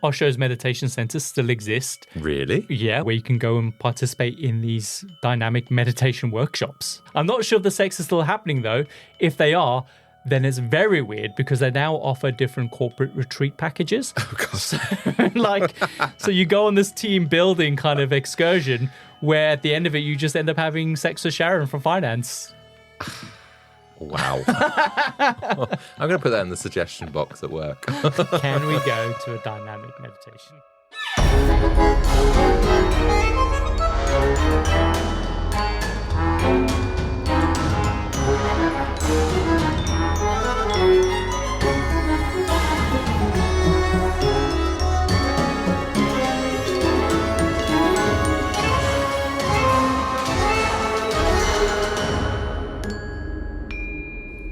Osho's meditation centers still exist. Really? Yeah, where you can go and participate in these dynamic meditation workshops. I'm not sure if the sex is still happening, though. If they are, then it's very weird because they now offer different corporate retreat packages. Oh, God. So you go on this team building kind of excursion where at the end of it, you just end up having sex with Sharon from finance. Wow. I'm going to put that in the suggestion box at work. Can we go to a dynamic meditation?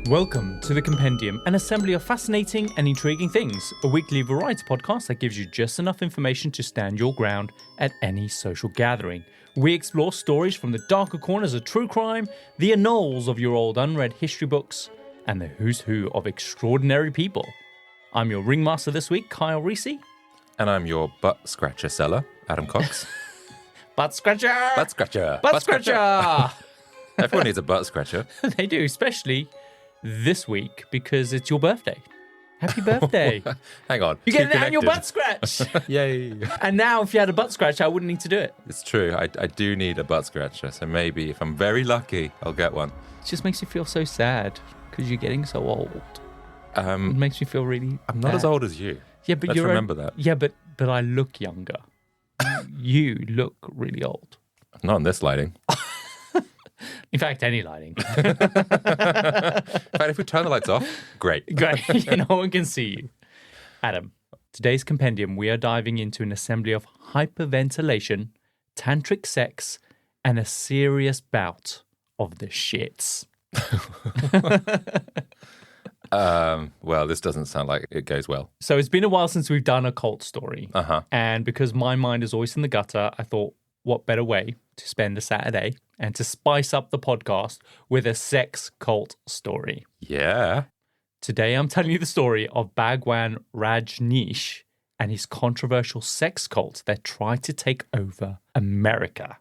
Welcome to the Compendium, an assembly of fascinating and intriguing things, a weekly variety podcast that gives you just enough information to stand your ground at any social gathering. We explore stories from the darker corners of true crime, the annals of your old unread history books, and the who's who of extraordinary people. I'm your ringmaster this week, Kyle Risi. And I'm your butt scratcher seller, Adam Cox. Butt scratcher! Butt scratcher! Butt scratcher! Everyone needs a butt scratcher. They do, especially this week because it's your birthday. Happy birthday. Hang on. You get an annual butt scratch. Yay. And now if you had a butt scratch, I wouldn't need to do it. It's true. I do need a butt scratcher. So maybe if I'm very lucky, I'll get one. It just makes you feel so sad because you're getting so old. It makes me feel really I'm not as old as you. Yeah, but Let's remember that. Yeah, but I look younger. You look really old. Not in this lighting. In fact, any lighting. In fact, if we turn the lights off, great. Great. No one can see you. Adam, today's compendium, we are diving into an assembly of hyperventilation, tantric sex, and a serious bout of the shits. Well, this doesn't sound like it goes well. So it's been a while since we've done a cult story. Uh-huh. And because my mind is always in the gutter, I thought, what better way to spend a Saturday and to spice up the podcast with a sex cult story. Yeah. Today, I'm telling you the story of Bhagwan Rajneesh and his controversial sex cult that tried to take over America.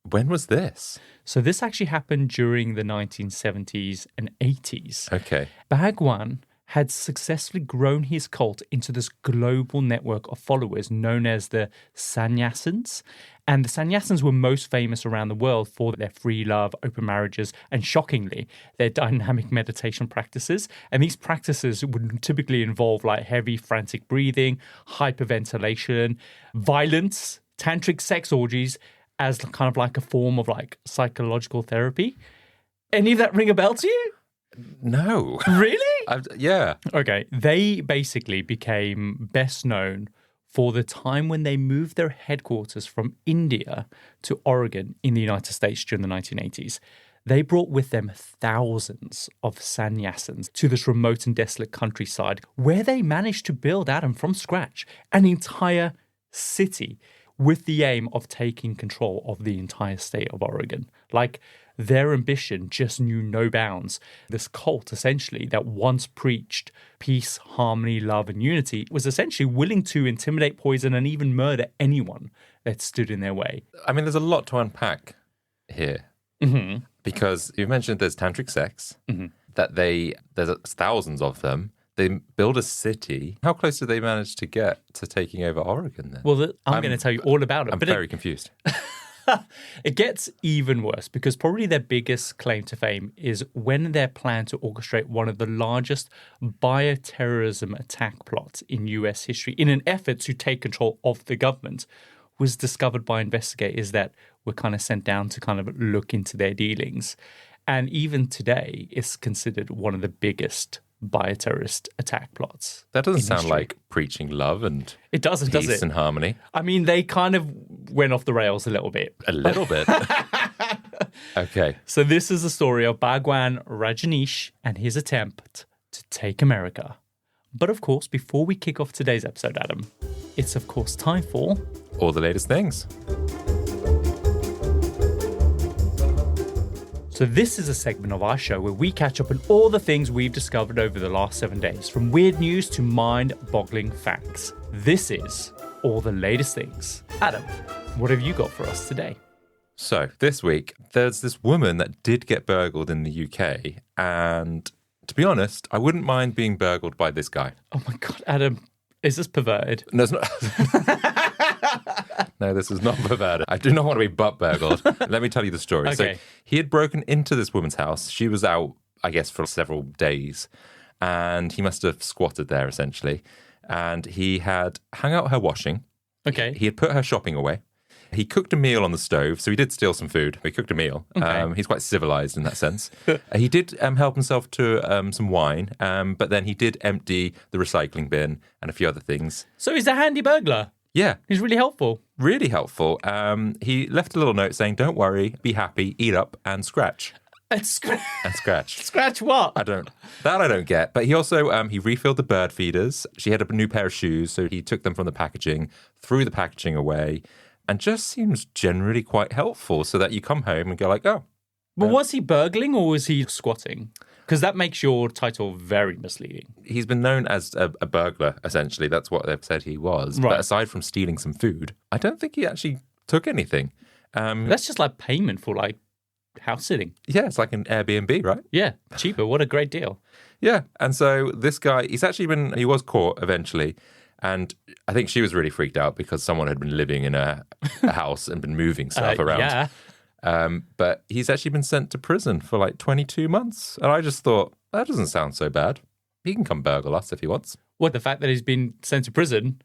When was this? So this actually happened during the 1970s and 80s. Okay. Bhagwan had successfully grown his cult into this global network of followers known as the sannyasins. And the sannyasins were most famous around the world for their free love, open marriages, and shockingly, their dynamic meditation practices. And these practices would typically involve like heavy, frantic breathing, hyperventilation, violence, tantric sex orgies as kind of like a form of like psychological therapy. Any of that ring a bell to you? No. Really? Yeah. Okay. They basically became best known for the time when they moved their headquarters from India to Oregon in the United States during the 1980s. They brought with them thousands of sannyasins to this remote and desolate countryside where they managed to build, Adam, from scratch, an entire city with the aim of taking control of the entire state of Oregon. Like, their ambition just knew no bounds. This cult, essentially, that once preached peace, harmony, love, and unity, was essentially willing to intimidate, poison, and even murder anyone that stood in their way. I mean, there's a lot to unpack here. Mm-hmm. Because you mentioned there's tantric sex, Mm-hmm. that there's thousands of them. They build a city. How close did they manage to get to taking over Oregon then? Well, I'm going to tell you all about it. I'm very confused. It gets even worse because probably their biggest claim to fame is when their plan to orchestrate one of the largest bioterrorism attack plots in US history in an effort to take control of the government was discovered by investigators that were kind of sent down to kind of look into their dealings. And even today, it's considered one of the biggest bioterrorist attack plots. That doesn't sound like preaching love and it doesn't, does peace it? and harmony. I mean, they kind of went off the rails a little bit. A little bit. Okay. So this is the story of Bhagwan Rajneesh and his attempt to take America. But of course, before we kick off today's episode, Adam, it's of course time for All the latest things. So this is a segment of our show where we catch up on all the things we've discovered over the last 7 days, from weird news to mind-boggling facts. This is All the Latest Things. Adam, what have you got for us today? So this week, there's this woman that did get burgled in the UK. And to be honest, I wouldn't mind being burgled by this guy. Oh my God, Adam, is this perverted? No, it's not. No, this is not perverted. I do not want to be butt burgled. Let me tell you the story. Okay. So he had broken into this woman's house. She was out, I guess, for several days. And he must have squatted there, essentially. And he had hung out her washing. Okay. He had put her shopping away. He cooked a meal on the stove, so he did steal some food. He cooked a meal. Okay. He's quite civilized in that sense. He did help himself to some wine, but then he did empty the recycling bin and a few other things. So he's a handy burglar. Yeah. He's really helpful. Really helpful. He left a little note saying, "Don't worry, be happy, eat up, and scratch." And scratch. Scratch what? I don't get. But he also, he refilled the bird feeders. She had a new pair of shoes, so he took them from the packaging, threw the packaging away, and just seems generally quite helpful so that you come home and go like, oh. But was he burgling or was he squatting? Because that makes your title very misleading. He's been known as a burglar, essentially. That's what they've said he was. Right. But aside from stealing some food, I don't think he actually took anything. That's just like payment for like house sitting. Yeah, it's like an Airbnb, right? Yeah, cheaper. What a great deal. Yeah, and so this guy, he was caught eventually. And I think she was really freaked out because someone had been living in a house and been moving stuff around. Yeah. But he's actually been sent to prison for like 22 months. And I just thought, that doesn't sound so bad. He can come burgle us if he wants. What, the fact that he's been sent to prison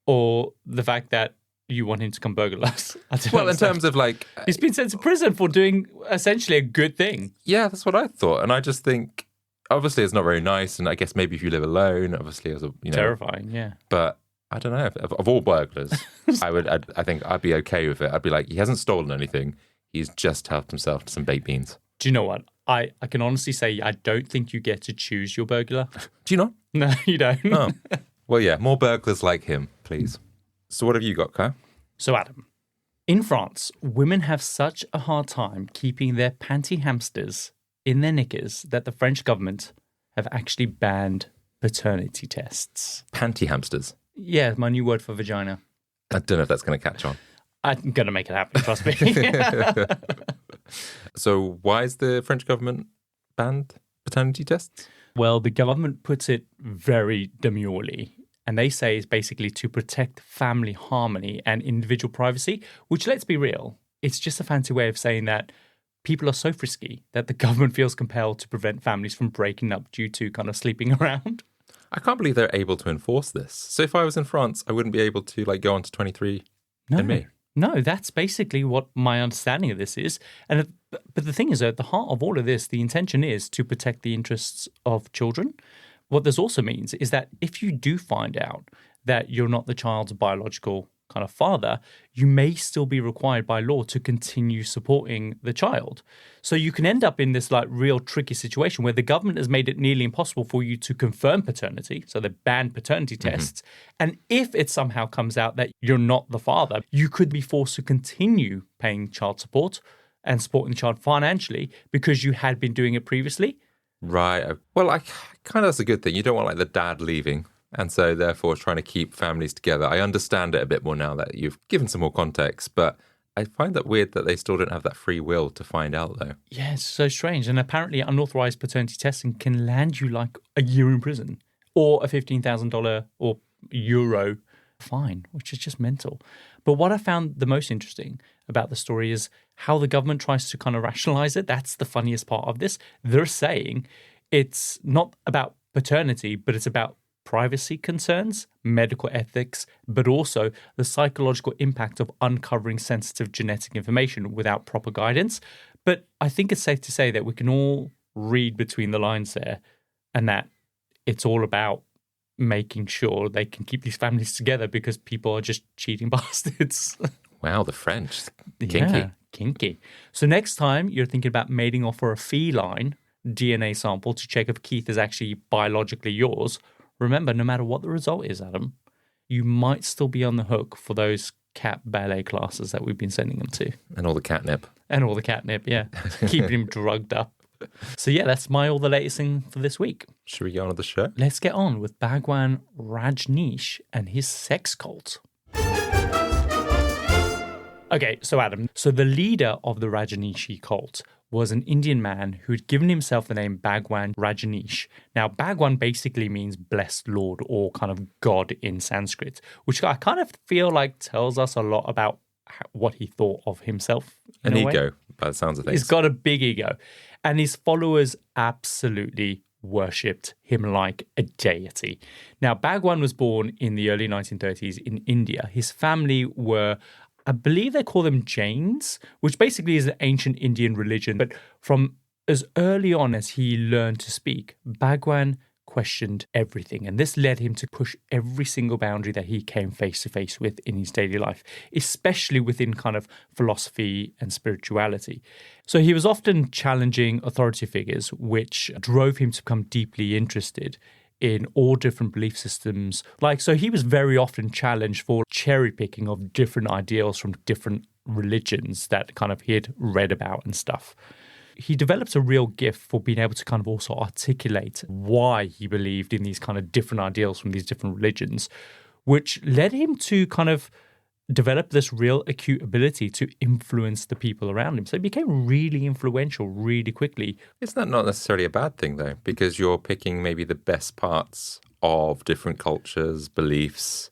or the fact that you want him to come burgle us? Well, in terms of like... He's been sent to prison for doing essentially a good thing. Yeah, that's what I thought. And I just think, obviously it's not very nice. And I guess maybe if you live alone, obviously as a, terrifying, yeah. But I don't know. Of all burglars, I think I'd be okay with it. I'd be like, he hasn't stolen anything. He's just helped himself to some baked beans. Do you know what? I can honestly say I don't think you get to choose your burglar. Do you not? No, you don't. Oh. Well, yeah, more burglars like him, please. So what have you got, Kai? So, Adam, in France, women have such a hard time keeping their panty hamsters in their knickers that the French government have actually banned paternity tests. Panty hamsters? Yeah, my new word for vagina. I don't know if that's going to catch on. I'm going to make it happen, trust me. So why is the French government banned paternity tests? Well, the government puts it very demurely. And they say it's basically to protect family harmony and individual privacy, which, let's be real, it's just a fancy way of saying that people are so frisky that the government feels compelled to prevent families from breaking up due to kind of sleeping around. I can't believe they're able to enforce this. So if I was in France, I wouldn't be able to go on to 23andMe. No, that's basically what my understanding of this is. But the thing is, at the heart of all of this, the intention is to protect the interests of children. What this also means is that if you do find out that you're not the child's biological kind of father, you may still be required by law to continue supporting the child. So you can end up in this real tricky situation where the government has made it nearly impossible for you to confirm paternity. So they banned paternity tests. And if it somehow comes out that you're not the father, you could be forced to continue paying child support and supporting the child financially because you had been doing it previously. Right. Well, kind of that's a good thing. You don't want the dad leaving. And so therefore trying to keep families together. I understand it a bit more now that you've given some more context, but I find that weird that they still don't have that free will to find out though. Yeah, it's so strange. And apparently unauthorized paternity testing can land you a year in prison or a $15,000 or euro fine, which is just mental. But what I found the most interesting about the story is how the government tries to kind of rationalize it. That's the funniest part of this. They're saying it's not about paternity, but it's about privacy concerns, medical ethics, but also the psychological impact of uncovering sensitive genetic information without proper guidance. But I think it's safe to say that we can all read between the lines there and that it's all about making sure they can keep these families together because people are just cheating bastards. Wow, the French. Kinky. Yeah, kinky. So next time you're thinking about mating off for a feline DNA sample to check if Keith is actually biologically yours, remember, no matter what the result is, Adam, you might still be on the hook for those cat ballet classes that we've been sending them to. And all the catnip. And all the catnip, yeah. Keeping him drugged up. So yeah, that's all the latest thing for this week. Should we get on with the show? Let's get on with Bhagwan Rajneesh and his sex cult. Okay, so Adam, the leader of the Rajneeshee cult was an Indian man who had given himself the name Bhagwan Rajneesh. Now, Bhagwan basically means blessed Lord or kind of God in Sanskrit, which I kind of feel like tells us a lot about what he thought of himself. An ego, by the sounds of things. He's got a big ego. And his followers absolutely worshipped him like a deity. Now, Bhagwan was born in the early 1930s in India. His family were, I believe they call them Jains, which basically is an ancient Indian religion. But from as early on as he learned to speak, Bhagwan questioned everything. And this led him to push every single boundary that he came face to face with in his daily life, especially within kind of philosophy and spirituality. So he was often challenging authority figures, which drove him to become deeply interested in all different belief systems. So he was very often challenged for cherry picking of different ideals from different religions that kind of he had read about and stuff. He developed a real gift for being able to kind of also articulate why he believed in these kind of different ideals from these different religions, which led him to kind of develop this real acute ability to influence the people around him. So he became really influential really quickly. Isn't that not necessarily a bad thing, though? Because you're picking maybe the best parts of different cultures, beliefs.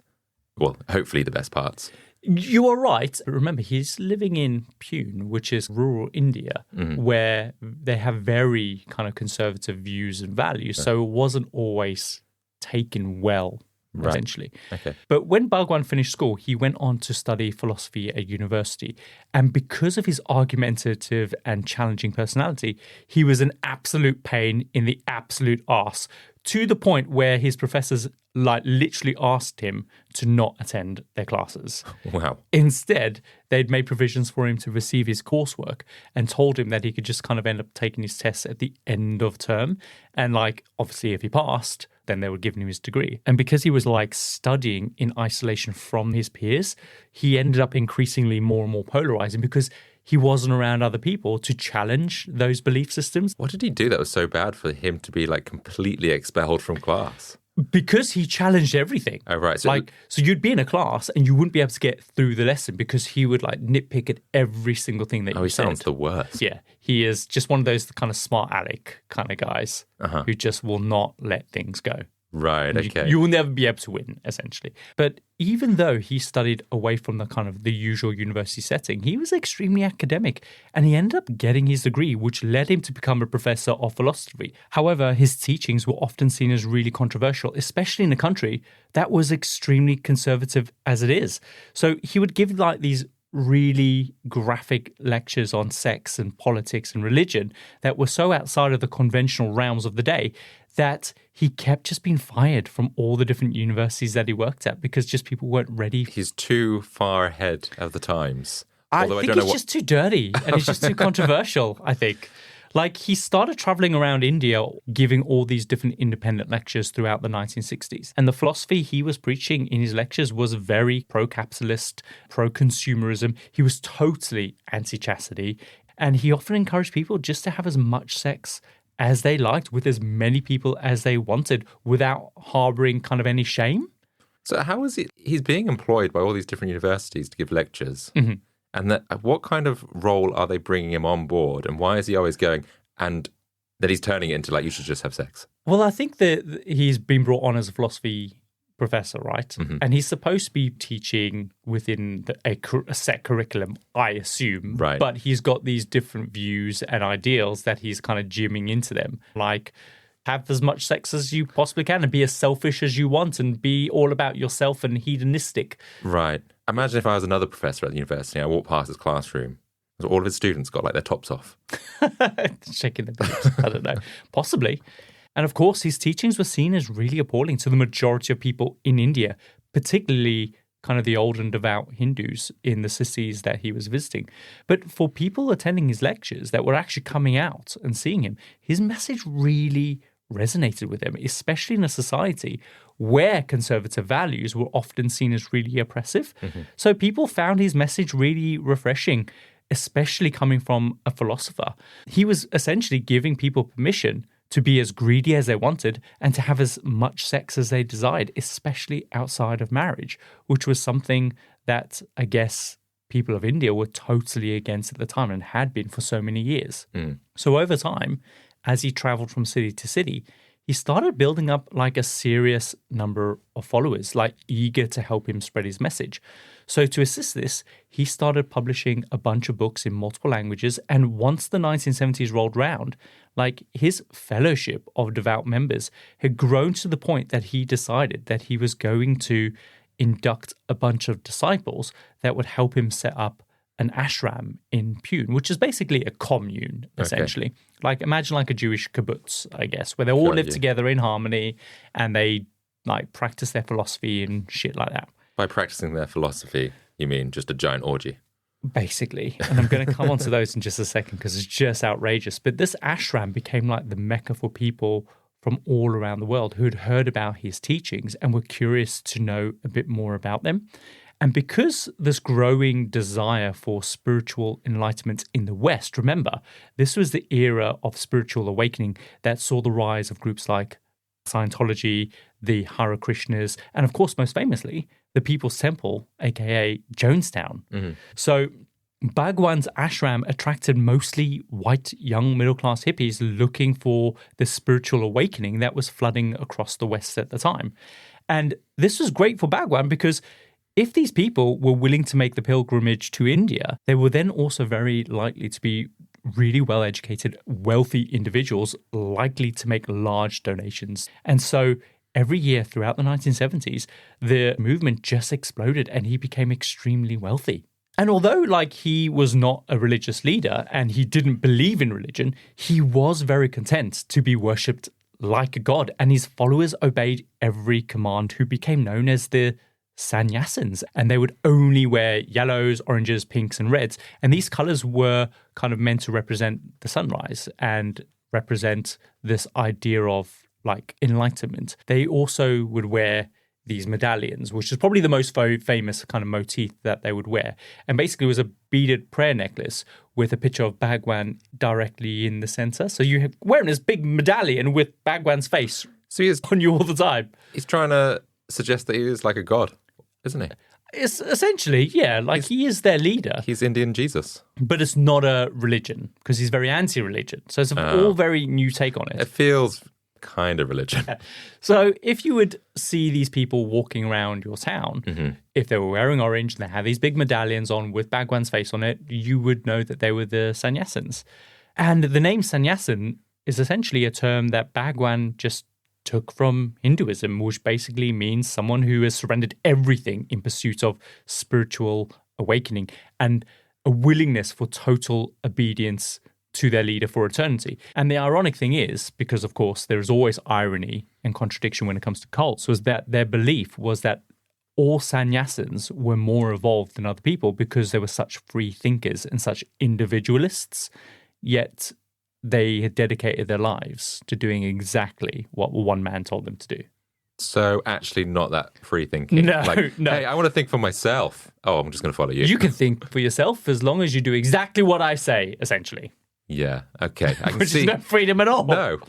Well, hopefully the best parts. You are right. Remember, he's living in Pune, which is rural India, where they have very kind of conservative views and values. So it wasn't always taken well, essentially. Okay. But when Bhagwan finished school, he went on to study philosophy at university. And because of his argumentative and challenging personality, he was an absolute pain in the absolute arse, to the point where his professors literally asked him to not attend their classes. Wow. Instead, they'd made provisions for him to receive his coursework and told him that he could just kind of end up taking his tests at the end of term. And obviously, if he passed, then they would give him his degree. And because he was studying in isolation from his peers, he ended up increasingly more and more polarizing because he wasn't around other people to challenge those belief systems. What did he do that was so bad for him to be completely expelled from class? Because he challenged everything. Oh, right. So you'd be in a class and you wouldn't be able to get through the lesson because he would nitpick at every single thing that you said. Oh, he sounds the worst. Yeah. He is just one of those kind of smart aleck kind of guys who just will not let things go. Right, okay. You will never be able to win, essentially. But even though he studied away from the usual university setting, he was extremely academic and he ended up getting his degree, which led him to become a professor of philosophy. However, his teachings were often seen as really controversial, especially in a country that was extremely conservative as it is. So he would give these really graphic lectures on sex and politics and religion that were so outside of the conventional realms of the day that he kept just being fired from all the different universities that he worked at because just people weren't ready. He's too far ahead of the times. I think he's just too dirty and he's just too controversial, I think. He started traveling around India giving all these different independent lectures throughout the 1960s. And the philosophy he was preaching in his lectures was very pro-capitalist, pro-consumerism. He was totally anti-chastity. And he often encouraged people just to have as much sex as they liked with as many people as they wanted without harboring kind of any shame. So how is it he's being employed by all these different universities to give lectures? Mm-hmm. And what kind of role are they bringing him on board? And why is he always going and that he's turning it into you should just have sex? Well, I think that he's been brought on as a philosophy professor, right? Mm-hmm. And he's supposed to be teaching within a set curriculum, I assume. Right. But he's got these different views and ideals that he's kind of jamming into them. Have as much sex as you possibly can and be as selfish as you want and be all about yourself and hedonistic. Right. Imagine if I was another professor at the university and I walked past his classroom. All of his students got their tops off. Shaking their boobs. I don't know. Possibly. And of course, his teachings were seen as really appalling to the majority of people in India, particularly kind of the old and devout Hindus in the cities that he was visiting. But for people attending his lectures that were actually coming out and seeing him, his message really resonated with them, especially in a society where conservative values were often seen as really oppressive. Mm-hmm. So people found his message really refreshing. especially coming from a philosopher. He was essentially giving people permission to be as greedy as they wanted and to have as much sex as they desired, especially outside of marriage, which was something that I guess people of India were totally against at the time and had been for so many years. So over time, as he traveled from city to city, he started building up like a serious number of followers, like eager to help him spread his message. So to assist this, he started publishing a bunch of books in multiple languages. And once the 1970s rolled round, like his fellowship of devout members had grown to the point that he decided that he was going to induct a bunch of disciples that would help him set up an ashram in Pune, which is basically a commune, essentially. Like imagine like a Jewish kibbutz, I guess, where they all live together in harmony and they like practice their philosophy and shit like that. By practicing their philosophy, you mean just a giant orgy? Basically. And I'm going to come on to those in just a second because it's just outrageous. But this ashram became like the mecca for people from all around the world who had heard about his teachings and were curious to know a bit more about them. And because this growing desire for spiritual enlightenment in the West, remember, this was the era of spiritual awakening that saw the rise of groups like Scientology, the Hare Krishnas, and of course, most famously, the People's Temple, aka Jonestown. So Bhagwan's ashram attracted mostly white young middle-class hippies looking for the spiritual awakening that was flooding across the West at the time. And this was great for Bhagwan because if these people were willing to make the pilgrimage to India, they were then also very likely to be really well-educated, wealthy individuals likely to make large donations. And so every year throughout the 1970s, the movement just exploded and he became extremely wealthy. And although like he was not a religious leader and he didn't believe in religion, he was very content to be worshipped like a god, and his followers obeyed every command, who became known as the sannyasins, and they would only wear yellows, oranges, pinks, and reds. And these colors were kind of meant to represent the sunrise and represent this idea of like enlightenment. They also would wear these medallions, which is probably the most famous kind of motif that they would wear. And basically it was a beaded prayer necklace with a picture of Bhagwan directly in the center. So you're wearing this big medallion with Bhagwan's face on you all the time. He's trying to suggest that he is like a god, isn't he? It's essentially, yeah, like he is their leader. He's Indian Jesus. But it's not a religion because he's very anti-religion. So it's all very new take on it. It feels kind of religion. So if you would see these people walking around your town, if they were wearing orange and they had these big medallions on with Bhagwan's face on it, you would know that they were the sannyasins. And the name sannyasin is essentially a term that Bhagwan just took from Hinduism, which basically means someone who has surrendered everything in pursuit of spiritual awakening and a willingness for total obedience to their leader for eternity. And the ironic thing is, because of course there is always irony and contradiction when it comes to cults, was that their belief was that all sannyasins were more evolved than other people because they were such free thinkers and such individualists, yet they had dedicated their lives to doing exactly what one man told them to do. So actually not that free thinking. No. Hey, I want to think for myself. Oh, I'm just going to follow you. You can think for yourself as long as you do exactly what I say, essentially. Yeah, okay. I can Which see. is no freedom at all. No.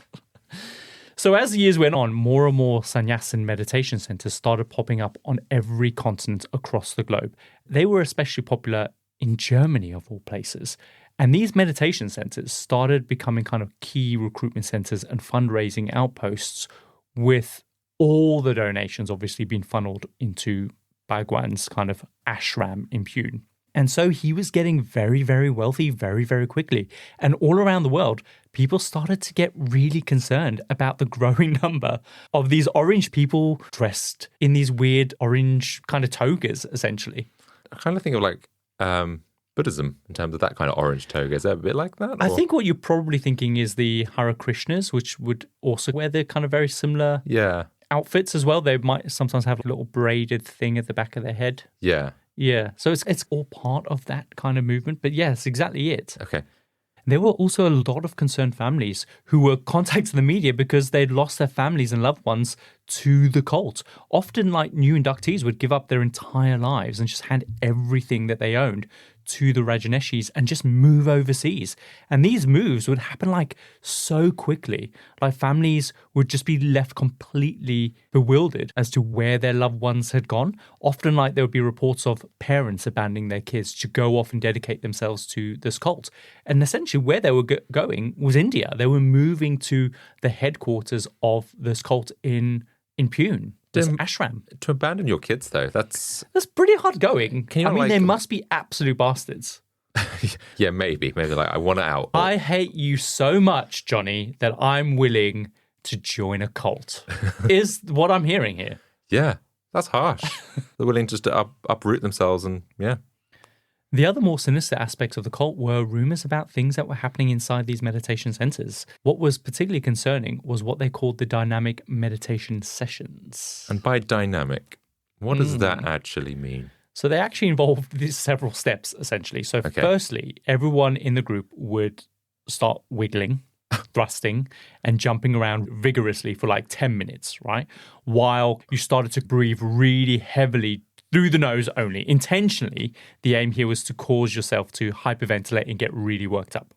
So as the years went on, more and more sannyasin meditation centers started popping up on every continent across the globe. They were especially popular in Germany, of all places. And these meditation centers started becoming kind of key recruitment centers and fundraising outposts, with all the donations obviously being funneled into Bhagwan's kind of ashram in Pune. And so he was getting very, very wealthy very, very quickly. And all around the world, people started to get really concerned about the growing number of these orange people dressed in these weird orange kind of togas, essentially. I kind of think of like Buddhism in terms of that kind of orange toga. Is that a bit like that? I think what you're probably thinking is the Hare Krishnas, which would also wear the kind of very similar outfits as well. They might sometimes have a little braided thing at the back of their head. Yeah. Yeah, so it's all part of that kind of movement. But yes, exactly it. Okay. There were also a lot of concerned families who were contacting the media because they'd lost their families and loved ones to the cult. Often, like, new inductees would give up their entire lives and just hand everything that they owned to the Rajneeshees and just move overseas. And these moves would happen like so quickly. Like families would just be left completely bewildered as to where their loved ones had gone. Often like there would be reports of parents abandoning their kids to go off and dedicate themselves to this cult. And essentially where they were going was India. They were moving to the headquarters of this cult in Pune. This ashram. To abandon your kids, though, that's pretty hard going. I mean, they must be absolute bastards. Yeah, maybe like, I want it out. I hate you so much, Johnny, that I'm willing to join a cult, is what I'm hearing here. Yeah, that's harsh. They're willing just to uproot themselves and, yeah. The other more sinister aspects of the cult were rumors about things that were happening inside these meditation centers. What was particularly concerning was what they called the dynamic meditation sessions. And by dynamic, what does that actually mean? So they actually involved these several steps, essentially. So firstly, everyone in the group would start wiggling, thrusting, and jumping around vigorously for like 10 minutes, right? While you started to breathe really heavily through the nose only. Intentionally, the aim here was to cause yourself to hyperventilate and get really worked up.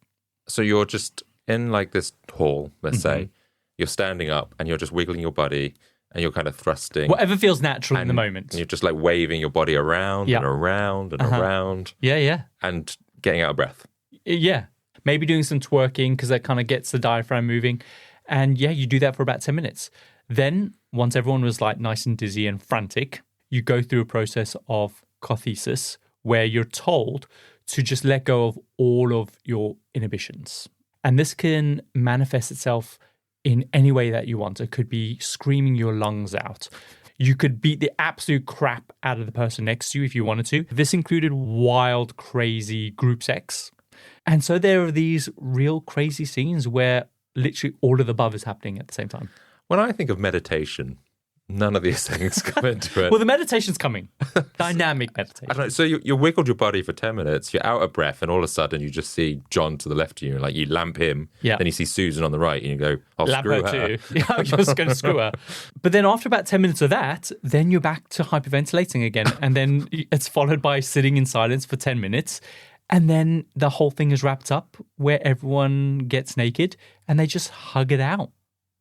So you're just in like this hall, let's say. You're standing up and you're just wiggling your body and you're kind of thrusting. Whatever feels natural in the moment. And you're just like waving your body around and around and around. Yeah. And getting out of breath. Yeah. Maybe doing some twerking because that kind of gets the diaphragm moving. And yeah, you do that for about 10 minutes. Then once everyone was like nice and dizzy and frantic, you go through a process of cathesis where you're told to just let go of all of your inhibitions. And this can manifest itself in any way that you want. It could be screaming your lungs out. You could beat the absolute crap out of the person next to you if you wanted to. This included wild, crazy group sex. And so there are these real crazy scenes where literally all of the above is happening at the same time. When I think of meditation, none of these things come into it. Well, the meditation's coming. Dynamic meditation. I don't know, so you wiggled your body for 10 minutes, you're out of breath, and all of a sudden you just see John to the left of you, and like you lamp him, then you see Susan on the right, and you go, I'll lamp screw her. Too. Yeah, you're just going to screw her. But then after about 10 minutes of that, then you're back to hyperventilating again, and then it's followed by sitting in silence for 10 minutes. And then the whole thing is wrapped up where everyone gets naked and they just hug it out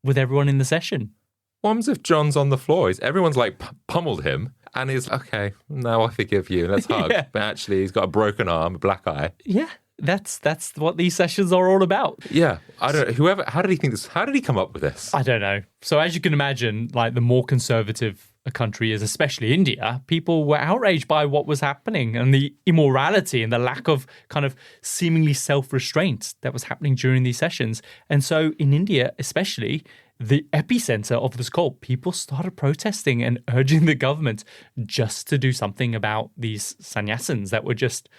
with everyone in the session. What happens if John's on the floor? Everyone's like pummeled him and he's, okay, now I forgive you, let's hug. Yeah. But actually he's got a broken arm, a black eye. Yeah, that's what these sessions are all about. Yeah, I don't know. How did he think this? How did he come up with this? I don't know. So as you can imagine, like the more conservative a country is, especially India, people were outraged by what was happening and the immorality and the lack of kind of seemingly self-restraint that was happening during these sessions. And so in India, especially, the epicenter of this cult, people started protesting and urging the government just to do something about these sannyasins that were just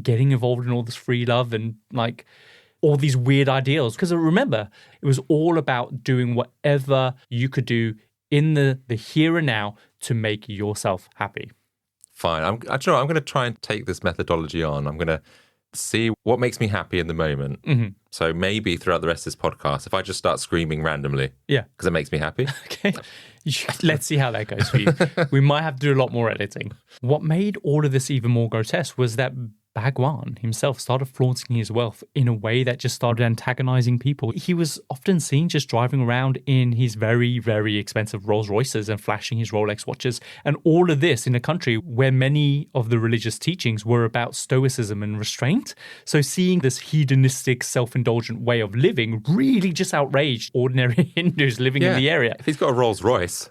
getting involved in all this free love and like all these weird ideals. Because remember, it was all about doing whatever you could do in the here and now to make yourself happy. Fine. I'm going to try and take this methodology on. I'm going to see what makes me happy in the moment. Mm-hmm. So maybe throughout the rest of this podcast, if I just start screaming randomly, because it makes me happy. Okay. Let's see how that goes for you. We might have to do a lot more editing. What made all of this even more grotesque was that Bhagwan himself started flaunting his wealth in a way that just started antagonizing people. He was often seen just driving around in his very, very expensive Rolls Royces and flashing his Rolex watches. And all of this in a country where many of the religious teachings were about stoicism and restraint. So seeing this hedonistic, self-indulgent way of living really just outraged ordinary Hindus living in the area. If he's got a Rolls Royce,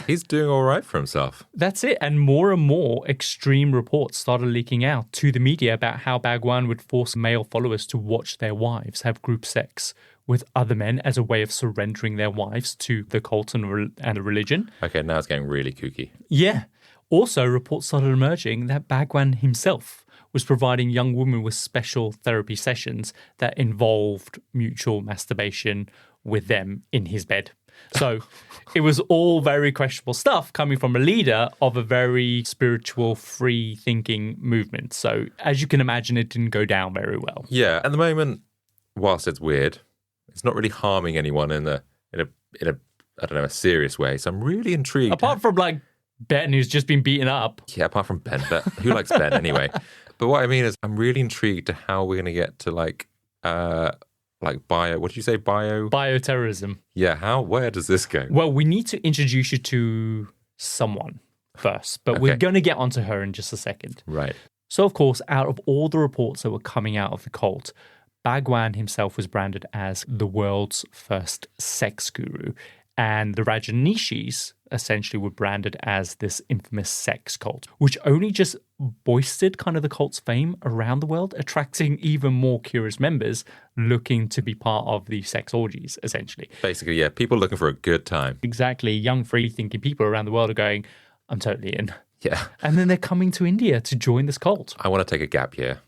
he's doing all right for himself. That's it. And more extreme reports started leaking out to the media about how Bhagwan would force male followers to watch their wives have group sex with other men as a way of surrendering their wives to the cult and the religion. Okay, now it's getting really kooky. Yeah. Also, reports started emerging that Bhagwan himself was providing young women with special therapy sessions that involved mutual masturbation with them in his bed. So it was all very questionable stuff coming from a leader of a very spiritual, free-thinking movement. So as you can imagine, it didn't go down very well. Yeah, at the moment, whilst it's weird, it's not really harming anyone in a I don't know, a serious way. So I'm really intrigued. Apart from like Ben, who's just been beaten up. Yeah, apart from Ben. But who likes Ben anyway? But what I mean is, I'm really intrigued to how we're going to get to like bio. What did you say? Bioterrorism. Yeah. Where does this go? Well, we need to introduce you to someone first, but we're going to get onto her in just a second. Right. So, of course, out of all the reports that were coming out of the cult, Bhagwan himself was branded as the world's first sex guru. And the Rajneeshees essentially were branded as this infamous sex cult, which only just boosted kind of the cult's fame around the world, attracting even more curious members looking to be part of the sex orgies, essentially. Basically, yeah, people looking for a good time. Exactly. Young, free-thinking people around the world are going, I'm totally in. Yeah. And then they're coming to India to join this cult. I want to take a gap year.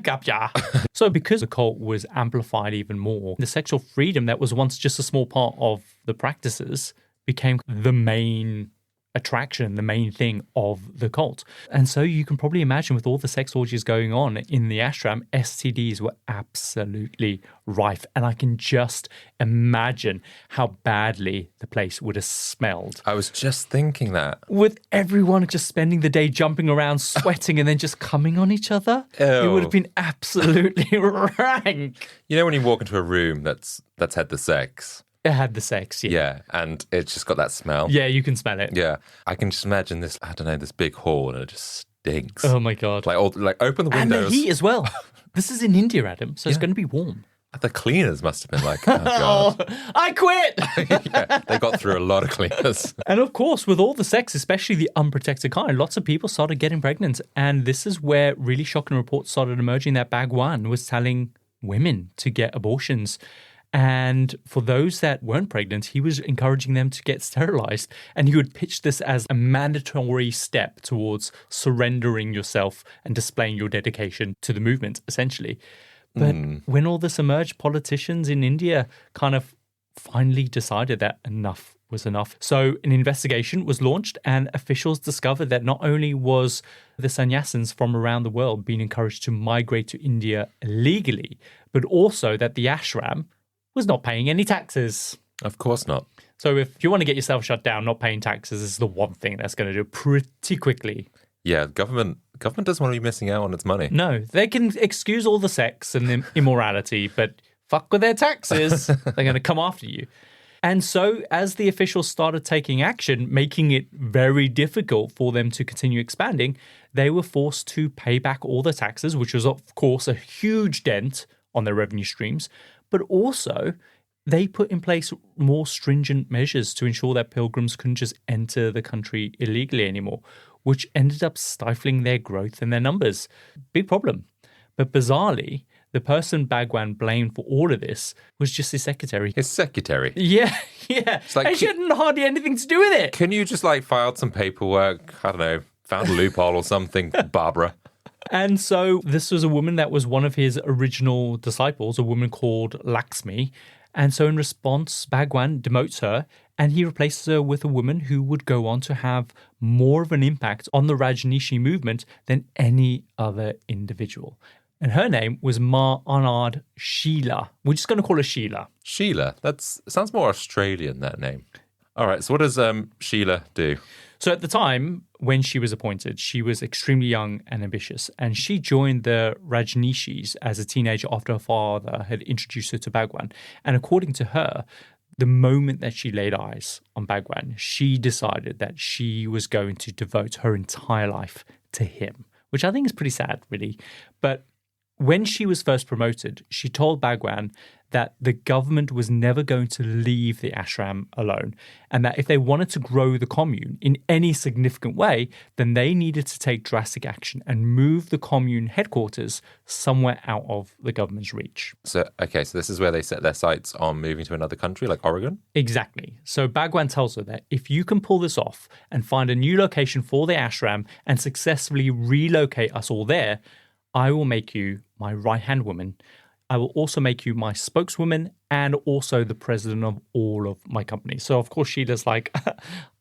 Gap year. So because the cult was amplified even more, the sexual freedom that was once just a small part of the practices became the main attraction, the main thing of the cult. And so you can probably imagine with all the sex orgies going on in the ashram, STDs were absolutely rife. And I can just imagine how badly the place would have smelled. I was just thinking that. With everyone just spending the day jumping around, sweating, and then just coming on each other. Ew. It would have been absolutely rank. You know when you walk into a room that's had the sex? It had the sex, yeah. Yeah, and it's just got that smell. Yeah, you can smell it. Yeah. I can just imagine this, I don't know, this big hall and it just stinks. Oh my God. Like open the And windows. the heat as well. This is in India, Adam, so it's going to be warm. The cleaners must have been like, oh God. Oh, I quit! Yeah, they got through a lot of cleaners. And of course, with all the sex, especially the unprotected kind, lots of people started getting pregnant. And this is where really shocking reports started emerging that Bhagwan was telling women to get abortions. And for those that weren't pregnant, he was encouraging them to get sterilized. And he would pitch this as a mandatory step towards surrendering yourself and displaying your dedication to the movement, essentially. But when all this emerged, politicians in India kind of finally decided that enough was enough. So an investigation was launched and officials discovered that not only was the sannyasins from around the world being encouraged to migrate to India illegally, but also that the ashram was not paying any taxes. Of course not. So if you want to get yourself shut down, not paying taxes is the one thing that's going to do pretty quickly. Yeah, government doesn't want to be missing out on its money. No, they can excuse all the sex and the immorality, but fuck with their taxes. They're going to come after you. And so as the officials started taking action, making it very difficult for them to continue expanding, they were forced to pay back all the taxes, which was, of course, a huge dent on their revenue streams. But also, they put in place more stringent measures to ensure that pilgrims couldn't just enter the country illegally anymore, which ended up stifling their growth and their numbers. Big problem. But bizarrely, the person Bhagwan blamed for all of this was just his secretary. His secretary? Yeah. It's like, she had hardly anything to do with it. Can you just filed some paperwork? I don't know, found a loophole or something, Barbara? And so this was a woman that was one of his original disciples, a woman called Lakshmi. And so in response, Bhagwan demotes her and he replaces her with a woman who would go on to have more of an impact on the Rajneeshee movement than any other individual. And her name was Ma Anand Sheela. We're just going to call her Sheila. Sheila? Sounds more Australian, that name. All right, so what does Sheila do? So at the time when she was appointed, she was extremely young and ambitious, and she joined the Rajneeshees as a teenager after her father had introduced her to Bhagwan. And according to her, the moment that she laid eyes on Bhagwan, she decided that she was going to devote her entire life to him, which I think is pretty sad, really. But when she was first promoted, she told Bhagwan that the government was never going to leave the ashram alone, and that if they wanted to grow the commune in any significant way, then they needed to take drastic action and move the commune headquarters somewhere out of the government's reach. So this is where they set their sights on moving to another country like Oregon? Exactly. So Bhagwan tells her that if you can pull this off and find a new location for the ashram and successfully relocate us all there, I will make you my right-hand woman. I will also make you my spokeswoman and also the president of all of my companies. So, of course, Sheila's like,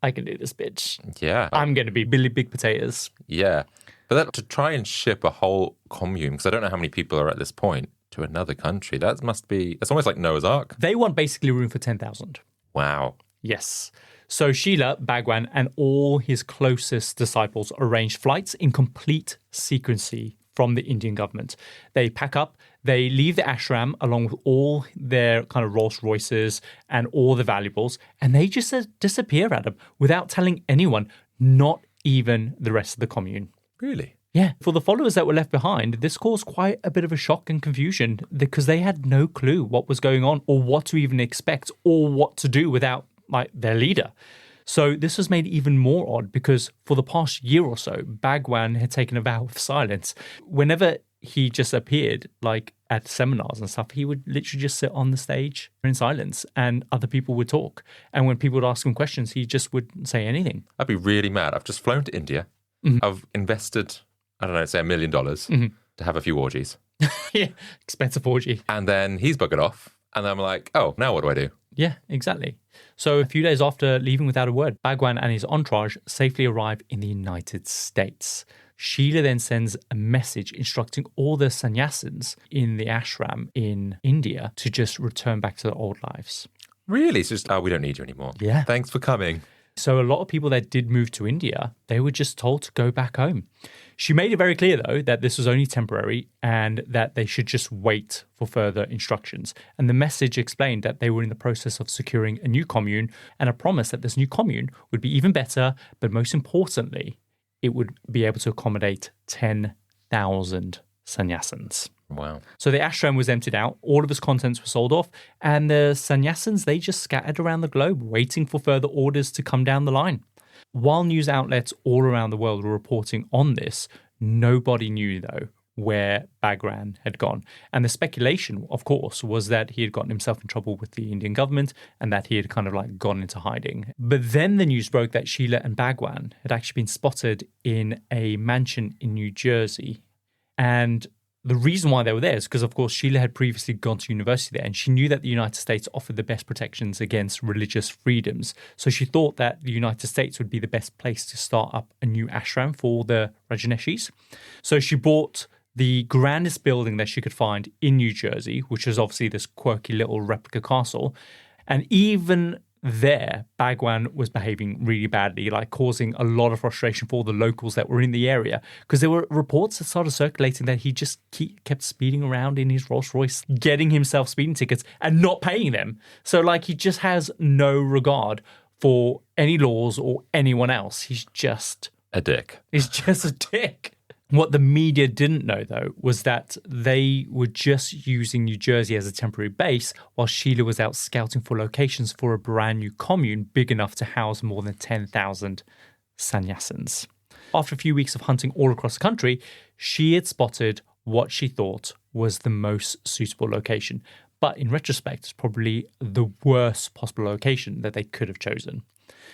I can do this, bitch. Yeah. I'm going to be Billy Big Potatoes. Yeah. But that, to try and ship a whole commune, because I don't know how many people are at this point, to another country, that's almost like Noah's Ark. They want basically room for 10,000. Wow. Yes. So Sheila, Bhagwan, and all his closest disciples arranged flights in complete secrecy from the Indian government. They pack up, they leave the ashram along with all their kind of Rolls Royces and all the valuables, and they just disappear, Adam, without telling anyone, not even the rest of the commune. Really? Yeah. For the followers that were left behind, this caused quite a bit of a shock and confusion because they had no clue what was going on or what to even expect or what to do without their leader. So this was made even more odd because for the past year or so, Bhagwan had taken a vow of silence. Whenever he just appeared, at seminars and stuff, he would literally just sit on the stage in silence and other people would talk. And when people would ask him questions, he just wouldn't say anything. I'd be really mad. I've just flown to India. Mm-hmm. I've invested, I don't know, say $1 million to have a few orgies. Yeah, expensive orgy. And then he's buggered off. And I'm like, oh, now what do I do? Yeah, exactly. So a few days after leaving without a word, Bhagwan and his entourage safely arrive in the United States. Sheila then sends a message instructing all the sannyasins in the ashram in India to just return back to their old lives. Really? It's just, we don't need you anymore. Yeah. Thanks for coming. So a lot of people that did move to India, they were just told to go back home. She made it very clear, though, that this was only temporary and that they should just wait for further instructions. And the message explained that they were in the process of securing a new commune and a promise that this new commune would be even better, but most importantly, it would be able to accommodate 10,000 sannyasins. Wow. So the ashram was emptied out, all of its contents were sold off, and the sannyasins, they just scattered around the globe, waiting for further orders to come down the line. While news outlets all around the world were reporting on this, nobody knew, though, where Bhagwan had gone. And the speculation, of course, was that he had gotten himself in trouble with the Indian government and that he had kind of gone into hiding. But then the news broke that Sheila and Bhagwan had actually been spotted in a mansion in New Jersey. And the reason why they were there is because, of course, Sheila had previously gone to university there and she knew that the United States offered the best protections against religious freedoms. So she thought that the United States would be the best place to start up a new ashram for the Rajneeshees. So she bought the grandest building that she could find in New Jersey, which was obviously this quirky little replica castle. And even there, Bhagwan was behaving really badly, causing a lot of frustration for the locals that were in the area, because there were reports that started circulating that he just kept speeding around in his Rolls Royce, getting himself speeding tickets and not paying them. So he just has no regard for any laws or anyone else. He's just a dick. He's just a dick. What the media didn't know, though, was that they were just using New Jersey as a temporary base while Sheila was out scouting for locations for a brand new commune big enough to house more than 10,000 sannyasins. After a few weeks of hunting all across the country, she had spotted what she thought was the most suitable location. But in retrospect, it's probably the worst possible location that they could have chosen.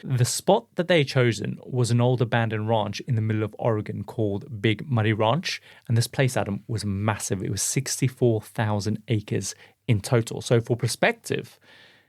The spot that they had chosen was an old abandoned ranch in the middle of Oregon called Big Muddy Ranch. And this place, Adam, was massive. It was 64,000 acres in total. So for perspective,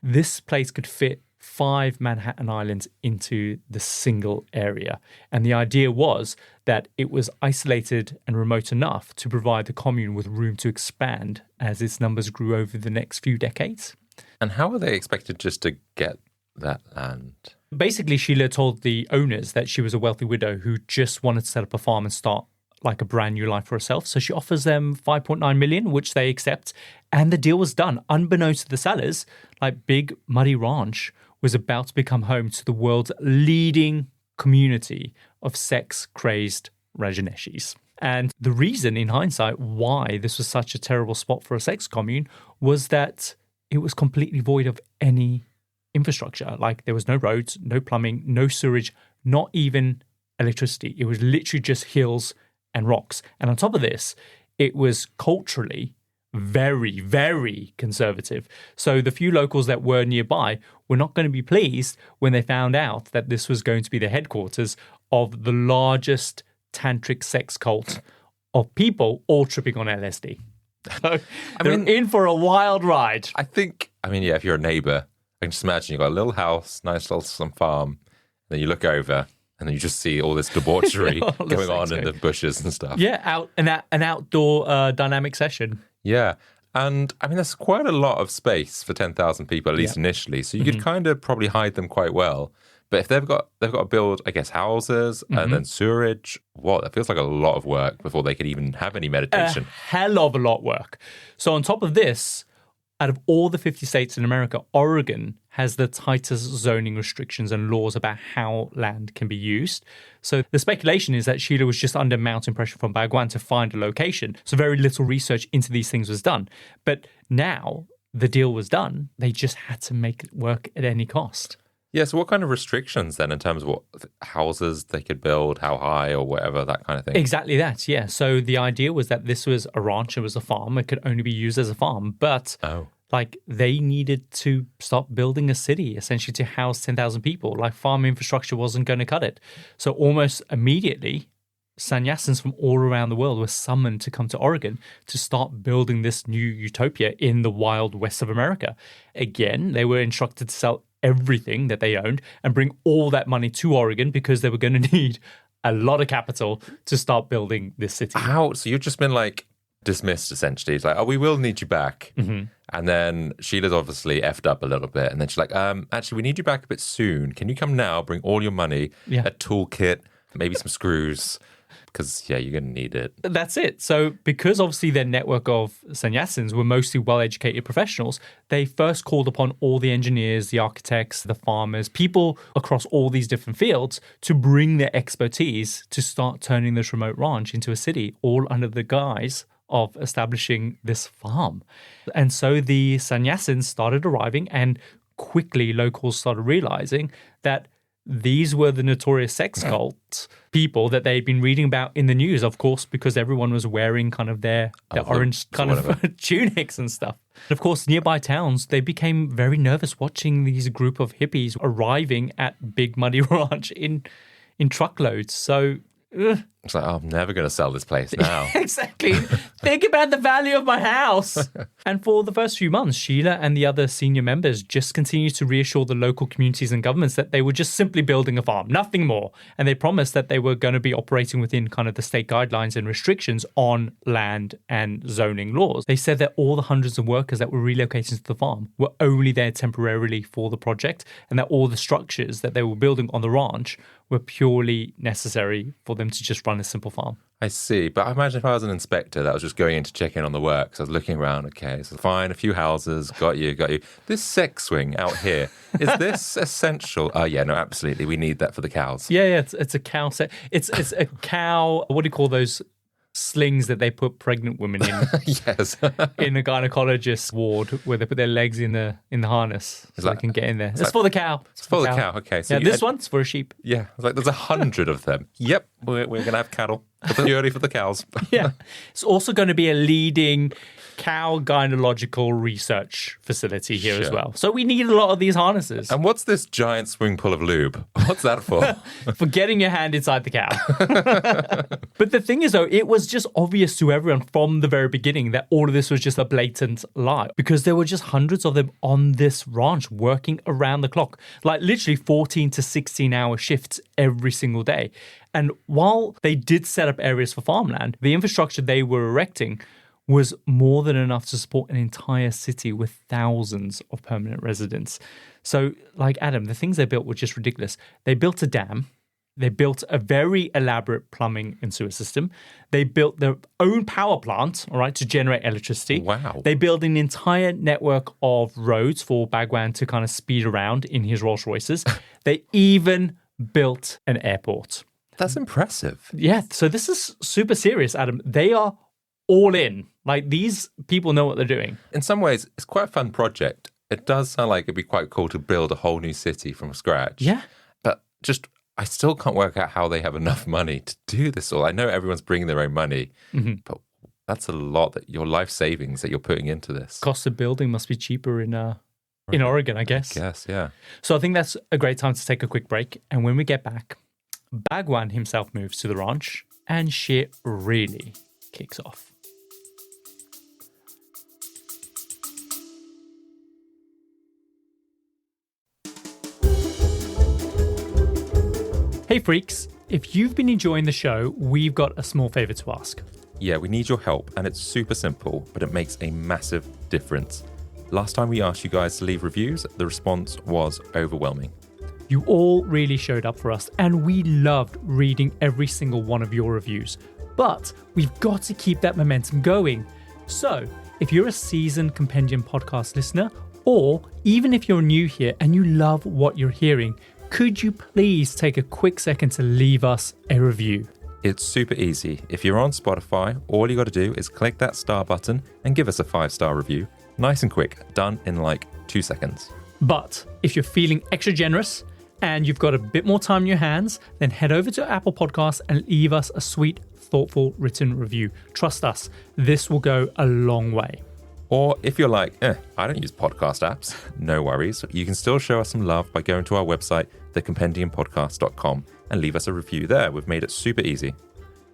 this place could fit 5 Manhattan Islands into the single area. And the idea was that it was isolated and remote enough to provide the commune with room to expand as its numbers grew over the next few decades. And how were they expected just to get that land? Basically, Sheila told the owners that she was a wealthy widow who just wanted to set up a farm and start a brand new life for herself. So she offers them $5.9 million, which they accept. And the deal was done. Unbeknownst to the sellers, Big Muddy Ranch was about to become home to the world's leading community of sex-crazed Rajneeshees. And the reason, in hindsight, why this was such a terrible spot for a sex commune was that it was completely void of any infrastructure. There was no roads, no plumbing, no sewage, not even electricity. It was literally just hills and rocks. And on top of this, it was culturally very, very conservative. So the few locals that were nearby were not going to be pleased when they found out that this was going to be the headquarters of the largest tantric sex cult of people all tripping on LSD. So they're in for a wild ride. If you're a neighbor, I can just imagine you've got a little house, nice little some farm, and then you look over and then you just see all this debauchery going on in the bushes and stuff. Yeah, an outdoor dynamic session. Yeah. And there's quite a lot of space for 10,000 people, at least initially. So you could kind of probably hide them quite well. But if they've got to build, I guess, houses and then sewerage, that feels like a lot of work before they could even have any meditation. A hell of a lot of work. So on top of this, out of all the 50 states in America, Oregon has the tightest zoning restrictions and laws about how land can be used. So the speculation is that Sheila was just under mountain pressure from Bhagwan to find a location. So very little research into these things was done. But now the deal was done. They just had to make it work at any cost. Yeah, so what kind of restrictions then in terms of what houses they could build, how high or whatever, that kind of thing? Exactly that, yeah. So the idea was that this was a ranch, it was a farm, it could only be used as a farm. But they needed to start building a city, essentially to house 10,000 people. Like farm infrastructure wasn't going to cut it. So almost immediately, sannyasins from all around the world were summoned to come to Oregon to start building this new utopia in the wild west of America. Again, they were instructed to sell everything that they owned and bring all that money to Oregon because they were going to need a lot of capital to start building this city. How? So you've just been dismissed essentially. It's like, we will need you back. And then Sheila's obviously effed up a little bit. And then she's like, actually, we need you back a bit soon. Can you come now, bring all your money, a toolkit, maybe some screws? Because, you're going to need it. That's it. So because obviously their network of sannyasins were mostly well-educated professionals, they first called upon all the engineers, the architects, the farmers, people across all these different fields to bring their expertise to start turning this remote ranch into a city, all under the guise of establishing this farm. And so the sannyasins started arriving, and quickly locals started realizing that these were the notorious sex cult people that they'd been reading about in the news, of course, because everyone was wearing kind of their orange kind of tunics and stuff. Of course, nearby towns, they became very nervous watching these group of hippies arriving at Big Muddy Ranch in truckloads. So it's like, I'm never going to sell this place now. Exactly. Think about the value of my house. And for the first few months, Sheila and the other senior members just continued to reassure the local communities and governments that they were just simply building a farm, nothing more. And they promised that they were going to be operating within kind of the state guidelines and restrictions on land and zoning laws. They said that all the hundreds of workers that were relocating to the farm were only there temporarily for the project, and that all the structures that they were building on the ranch were purely necessary for them to just run a simple farm. I see. But I imagine if I was an inspector that was just going in to check in on the work, so I was looking around, okay, so fine, a few houses, got you. This sex swing out here, is this essential? Oh, yeah, no, absolutely. We need that for the cows. Yeah, it's a cow set. It's a cow, what do you call those slings that they put pregnant women in? Yes. In a gynecologist ward where they put their legs in the harness so they can get in there. It's for the cow. It's for the cow. Okay. So this one's for a sheep. Yeah. It's like there's 100 of them. Yep. We're going to have cattle. Purely for the cows. Yeah. It's also going to be a leading cow gynecological research facility here as well. So we need a lot of these harnesses. And what's this giant swimming pool of lube? What's that for? For getting your hand inside the cow. But the thing is, though, it was just obvious to everyone from the very beginning that all of this was just a blatant lie, because there were just hundreds of them on this ranch working around the clock, like literally 14 to 16-hour shifts every single day. And while they did set up areas for farmland, the infrastructure they were erecting was more than enough to support an entire city with thousands of permanent residents. So, like Adam, the things they built were just ridiculous. They built a dam. They built a very elaborate plumbing and sewer system. They built their own power plant, all right, to generate electricity. Wow. They built an entire network of roads for Bhagwan to kind of speed around in his Rolls Royces. They even built an airport. That's impressive. Yeah, so this is super serious, Adam. They are all in. Like, these people know what they're doing. In some ways, it's quite a fun project. It does sound like it'd be quite cool to build a whole new city from scratch. Yeah. But I still can't work out how they have enough money to do this all. I know everyone's bringing their own money, but that's a lot that your life savings that you're putting into this. Cost of building must be cheaper in Oregon, I guess. Yes, yeah. So I think that's a great time to take a quick break. And when we get back, Bhagwan himself moves to the ranch and shit really kicks off. Hey freaks, if you've been enjoying the show, we've got a small favor to ask. Yeah, we need your help, and it's super simple, but it makes a massive difference. Last time we asked you guys to leave reviews, the response was overwhelming. You all really showed up for us, and we loved reading every single one of your reviews. But we've got to keep that momentum going. So, if you're a seasoned Compendium podcast listener, or even if you're new here and you love what you're hearing, could you please take a quick second to leave us a review? It's super easy. If you're on Spotify, all you got to do is click that star button and give us a 5-star review. Nice and quick, done in like 2 seconds. But if you're feeling extra generous and you've got a bit more time in your hands, then head over to Apple Podcasts and leave us a sweet, thoughtful written review. Trust us, this will go a long way. Or if you're like, I don't use podcast apps, no worries. You can still show us some love by going to our website, thecompendiumpodcast.com, and leave us a review there. We've made it super easy.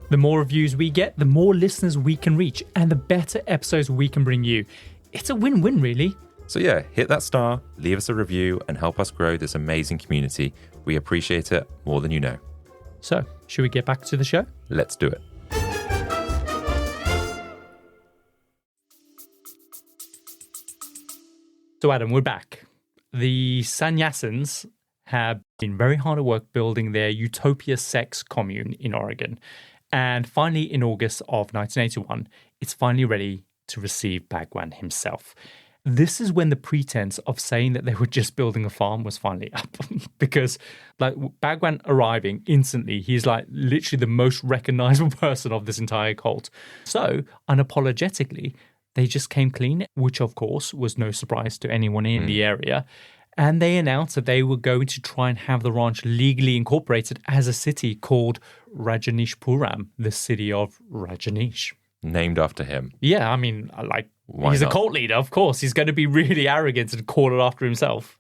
The more reviews we get, the more listeners we can reach, and the better episodes we can bring you. It's a win-win, really. So yeah, hit that star, leave us a review, and help us grow this amazing community. We appreciate it more than you know. So, should we get back to the show? Let's do it. So Adam, we're back. The sannyasins have been very hard at work building their utopia sex commune in Oregon. And finally, in August of 1981, it's finally ready to receive Bhagwan himself. This is when the pretense of saying that they were just building a farm was finally up. Because like Bhagwan arriving instantly, he's like literally the most recognizable person of this entire cult. So unapologetically, they just came clean, which of course was no surprise to anyone in the area. And they announced that they were going to try and have the ranch legally incorporated as a city called Rajneeshpuram, the city of Rajneesh. Named after him. Yeah, I mean, like, Why he's not? a cult leader, of course. He's going to be really arrogant and call it after himself.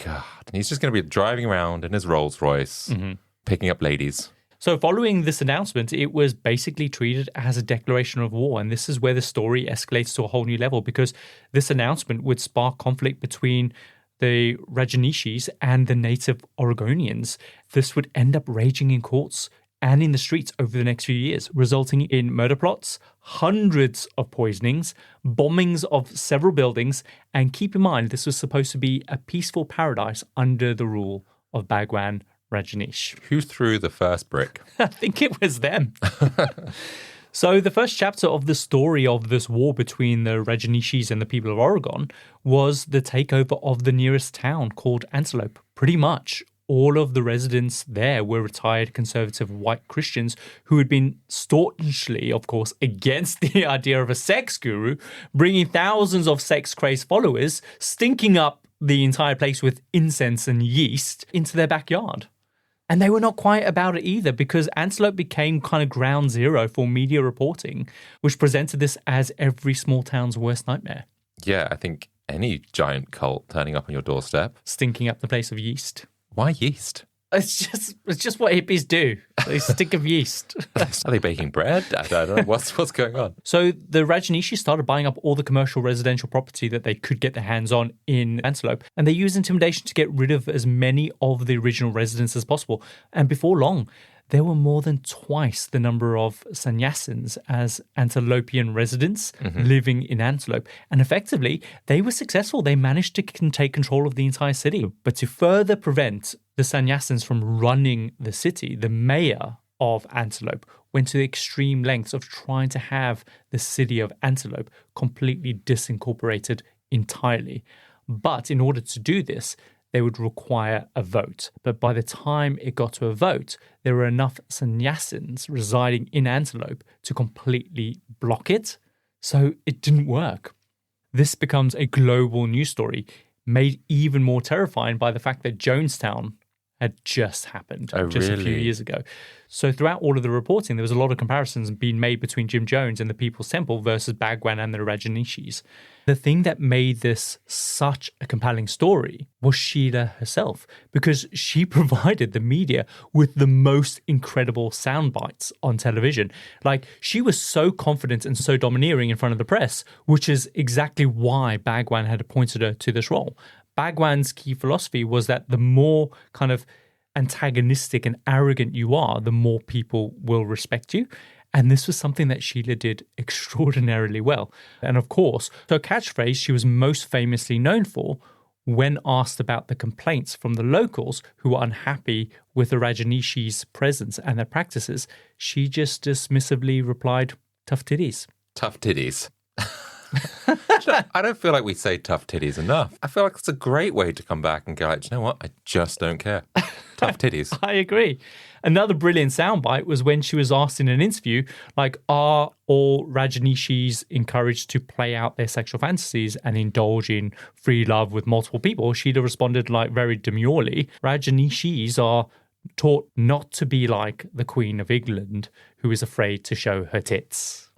God, and he's just going to be driving around in his Rolls Royce, picking up ladies. So following this announcement, it was basically treated as a declaration of war. And this is where the story escalates to a whole new level, because this announcement would spark conflict between the Rajneeshees and the native Oregonians. This would end up raging in courts and in the streets over the next few years, resulting in murder plots, hundreds of poisonings, bombings of several buildings. And keep in mind, this was supposed to be a peaceful paradise under the rule of Bhagwan Rajneesh. Who threw the first brick? I think it was them. So the first chapter of the story of this war between the Rajneeshees and the people of Oregon was the takeover of the nearest town called Antelope. Pretty much all of the residents there were retired conservative white Christians who had been staunchly, of course, against the idea of a sex guru, bringing thousands of sex-crazed followers, stinking up the entire place with incense and yeast into their backyard. And they were not quiet about it either, because Antelope became kind of ground zero for media reporting, which presented this as every small town's worst nightmare. Yeah, I think any giant cult turning up on your doorstep. Stinking up the place of yeast. Why yeast? It's just what hippies do. They stink of yeast. Are they baking bread? I don't know. What's going on? So the Rajneeshee started buying up all the commercial residential property that they could get their hands on in Antelope. And they used intimidation to get rid of as many of the original residents as possible. And before long, there were more than twice the number of sannyasins as Antelopian residents living in Antelope. And effectively, they were successful. They managed to take control of the entire city. But to further prevent the sannyasins from running the city, the mayor of Antelope went to the extreme lengths of trying to have the city of Antelope completely disincorporated entirely. But in order to do this, they would require a vote. But by the time it got to a vote, there were enough sannyasins residing in Antelope to completely block it. So it didn't work. This becomes a global news story, made even more terrifying by the fact that Jonestown had just happened a few years ago. So throughout all of the reporting, there was a lot of comparisons being made between Jim Jones and the People's Temple versus Bhagwan and the Rajneeshees. The thing that made this such a compelling story was Sheila herself, because she provided the media with the most incredible sound bites on television. Like, she was so confident and so domineering in front of the press, which is exactly why Bhagwan had appointed her to this role. Bhagwan's key philosophy was that the more kind of antagonistic and arrogant you are, the more people will respect you. And this was something that Sheila did extraordinarily well. And of course, her catchphrase she was most famously known for When asked about the complaints from the locals who were unhappy with the Rajneeshee's presence and their practices, she just dismissively replied, "Tough titties." Tough titties. I don't feel like we say tough titties enough. I feel like it's a great way to come back and go, like, do you know what? I just don't care. Tough titties. I agree. Another brilliant soundbite was when she was asked in an interview, like, are all Rajneeshees encouraged to play out their sexual fantasies and indulge in free love with multiple people? Sheila responded, like, very demurely, Rajneeshees are taught not to be like the Queen of England, who is afraid to show her tits.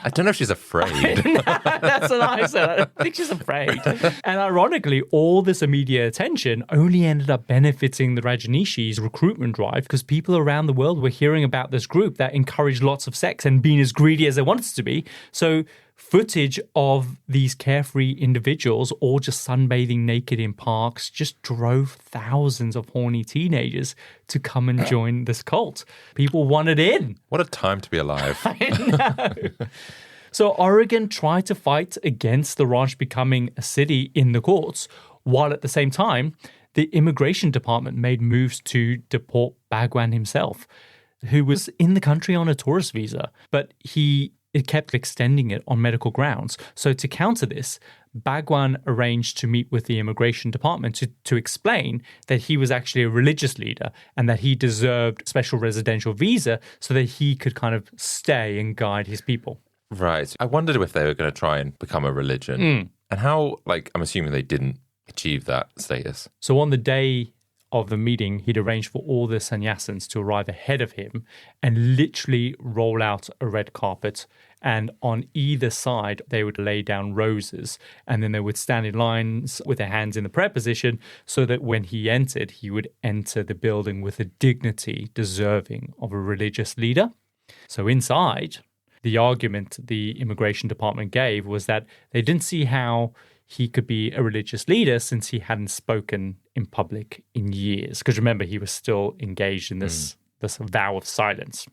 I don't know if she's afraid. No, that's what I said. I don't think she's afraid. And ironically, all this immediate attention only ended up benefiting the Rajneeshees' recruitment drive because people around the world were hearing about this group that encouraged lots of sex and being as greedy as they wanted to be. So footage of these carefree individuals all just sunbathing naked in parks just drove thousands of horny teenagers to come and join this cult. People wanted in. What a time to be alive. I know. So Oregon tried to fight against the ranch becoming a city in the courts, while at the same time, the immigration department made moves to deport Bhagwan himself, who was in the country on a tourist visa, but it kept extending it on medical grounds. So to counter this, Bhagwan arranged to meet with the immigration department to explain that he was actually a religious leader and that he deserved special residential visa so that he could kind of stay and guide his people. Right. I wondered if they were going to try and become a religion. And how, like, I'm assuming they didn't achieve that status. So on the day of the meeting, he'd arranged for all the sannyasins to arrive ahead of him and literally roll out a red carpet. And on either side, they would lay down roses. And then they would stand in lines with their hands in the prayer position so that when he entered, he would enter the building with a dignity deserving of a religious leader. So inside, the argument the immigration department gave was that they didn't see how he could be a religious leader since he hadn't spoken in public in years. Because remember, he was still engaged in this vow of silence.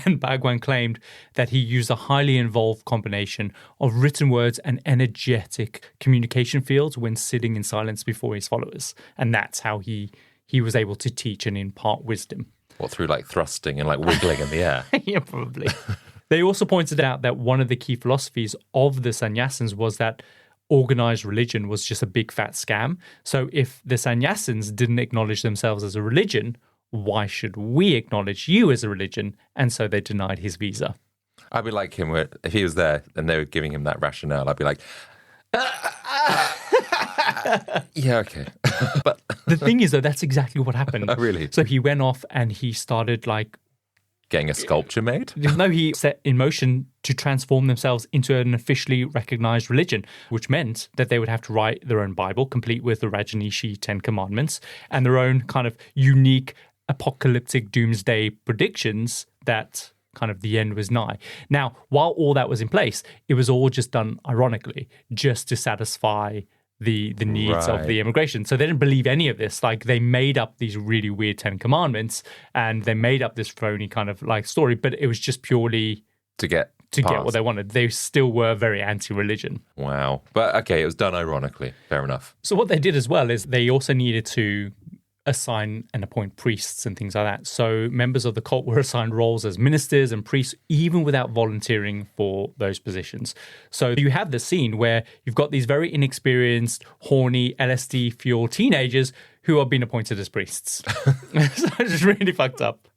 And Bhagwan claimed that he used a highly involved combination of written words and energetic communication fields when sitting in silence before his followers. And that's how he was able to teach and impart wisdom. What, through like thrusting and like wiggling in the air? Yeah, probably. They also pointed out that one of the key philosophies of the sannyasins was that organized religion was just a big fat scam. So if the sannyasins didn't acknowledge themselves as a religion, why should we acknowledge you as a religion? And so they denied his visa. I'd be like him, where if he was there and they were giving him that rationale, I'd be like, yeah, okay. But the thing is, though, that's exactly what happened. Oh, really? So he went off and he started like getting a sculpture made? No, he set in motion to transform themselves into an officially recognized religion, which meant that they would have to write their own Bible, complete with the Rajneeshee 10 Commandments, and their own kind of unique apocalyptic doomsday predictions that kind of the end was nigh. Now, while all that was in place, it was all just done ironically, just to satisfy the needs of the immigration. So they didn't believe any of this. Like, they made up these really weird 10 Commandments and they made up this phony kind of like story, but it was just purely to get what they wanted. They still were very anti-religion. Wow. But okay, it was done ironically. Fair enough. So what they did as well is they also needed to assign and appoint priests and things like that. So members of the cult were assigned roles as ministers and priests, even without volunteering for those positions. So you have the scene where you've got these very inexperienced, horny, LSD-fueled teenagers who are being appointed as priests. So it's really fucked up.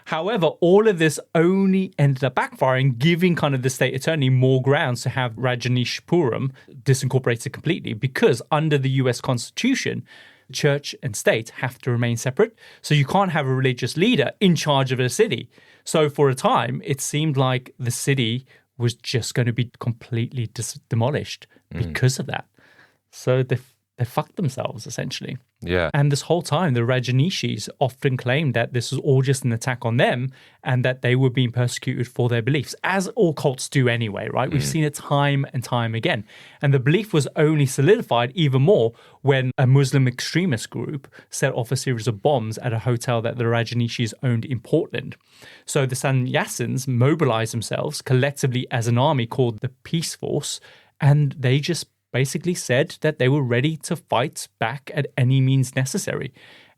However, all of this only ended up backfiring, giving kind of the state attorney more grounds to have Rajneeshpuram disincorporated completely, because under the US Constitution, church and state have to remain separate. So you can't have a religious leader in charge of a city. So for a time, it seemed like the city was just going to be completely demolished because of that. So they fucked themselves, essentially. Yeah. And this whole time, the Rajneeshees often claimed that this was all just an attack on them and that they were being persecuted for their beliefs, as all cults do anyway, right? We've seen it time and time again. And the belief was only solidified even more when a Muslim extremist group set off a series of bombs at a hotel that the Rajneeshees owned in Portland. So the sannyasins mobilized themselves collectively as an army called the Peace Force, and they just basically said that they were ready to fight back at any means necessary.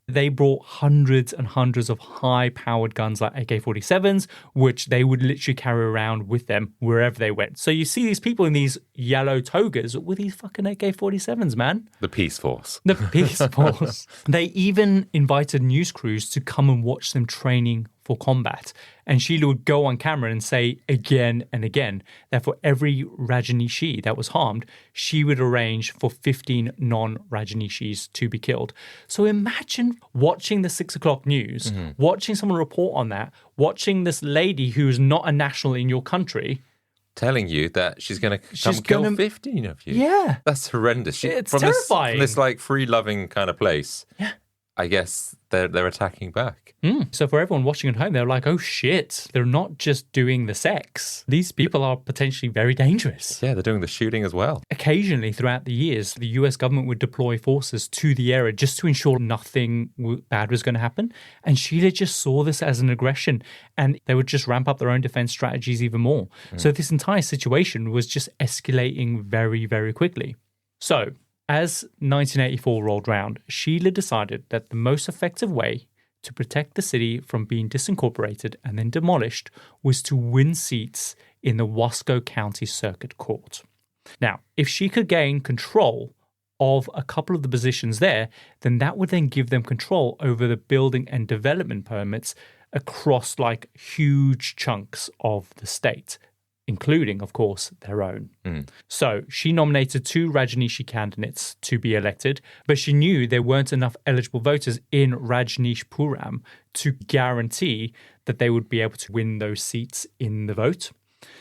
They brought hundreds and hundreds of high-powered guns like AK-47s, which they would literally carry around with them wherever they went. So you see these people in these yellow togas with these fucking AK-47s, man. The Peace Force. The Peace Force. They even invited news crews to come and watch them training for combat. And Sheila would go on camera and say again and again that for every Rajneeshee that was harmed, she would arrange for 15 non-Rajneeshees to be killed. So imagine watching the 6 o'clock news, watching someone report on that, watching this lady who's not a national in your country telling you that she's going to kill 15 of you. Yeah. That's horrendous. It's terrifying. From this like free-loving kind of place. Yeah. I guess they're attacking back. So for everyone watching at home, they're like, oh shit, they're not just doing the sex. These people are potentially very dangerous. Yeah, they're doing the shooting as well. Occasionally throughout the years, the US government would deploy forces to the area just to ensure nothing bad was going to happen. And Sheila just saw this as an aggression, and they would just ramp up their own defense strategies even more. So this entire situation was just escalating very, very quickly. So as 1984 rolled round, Sheila decided that the most effective way to protect the city from being disincorporated and then demolished was to win seats in the Wasco County Circuit Court. Now, if she could gain control of a couple of the positions there, then that would then give them control over the building and development permits across like huge chunks of the state, including, of course, their own. So she nominated 2 Rajneeshee candidates to be elected, but she knew there weren't enough eligible voters in Rajneeshpuram to guarantee that they would be able to win those seats in the vote.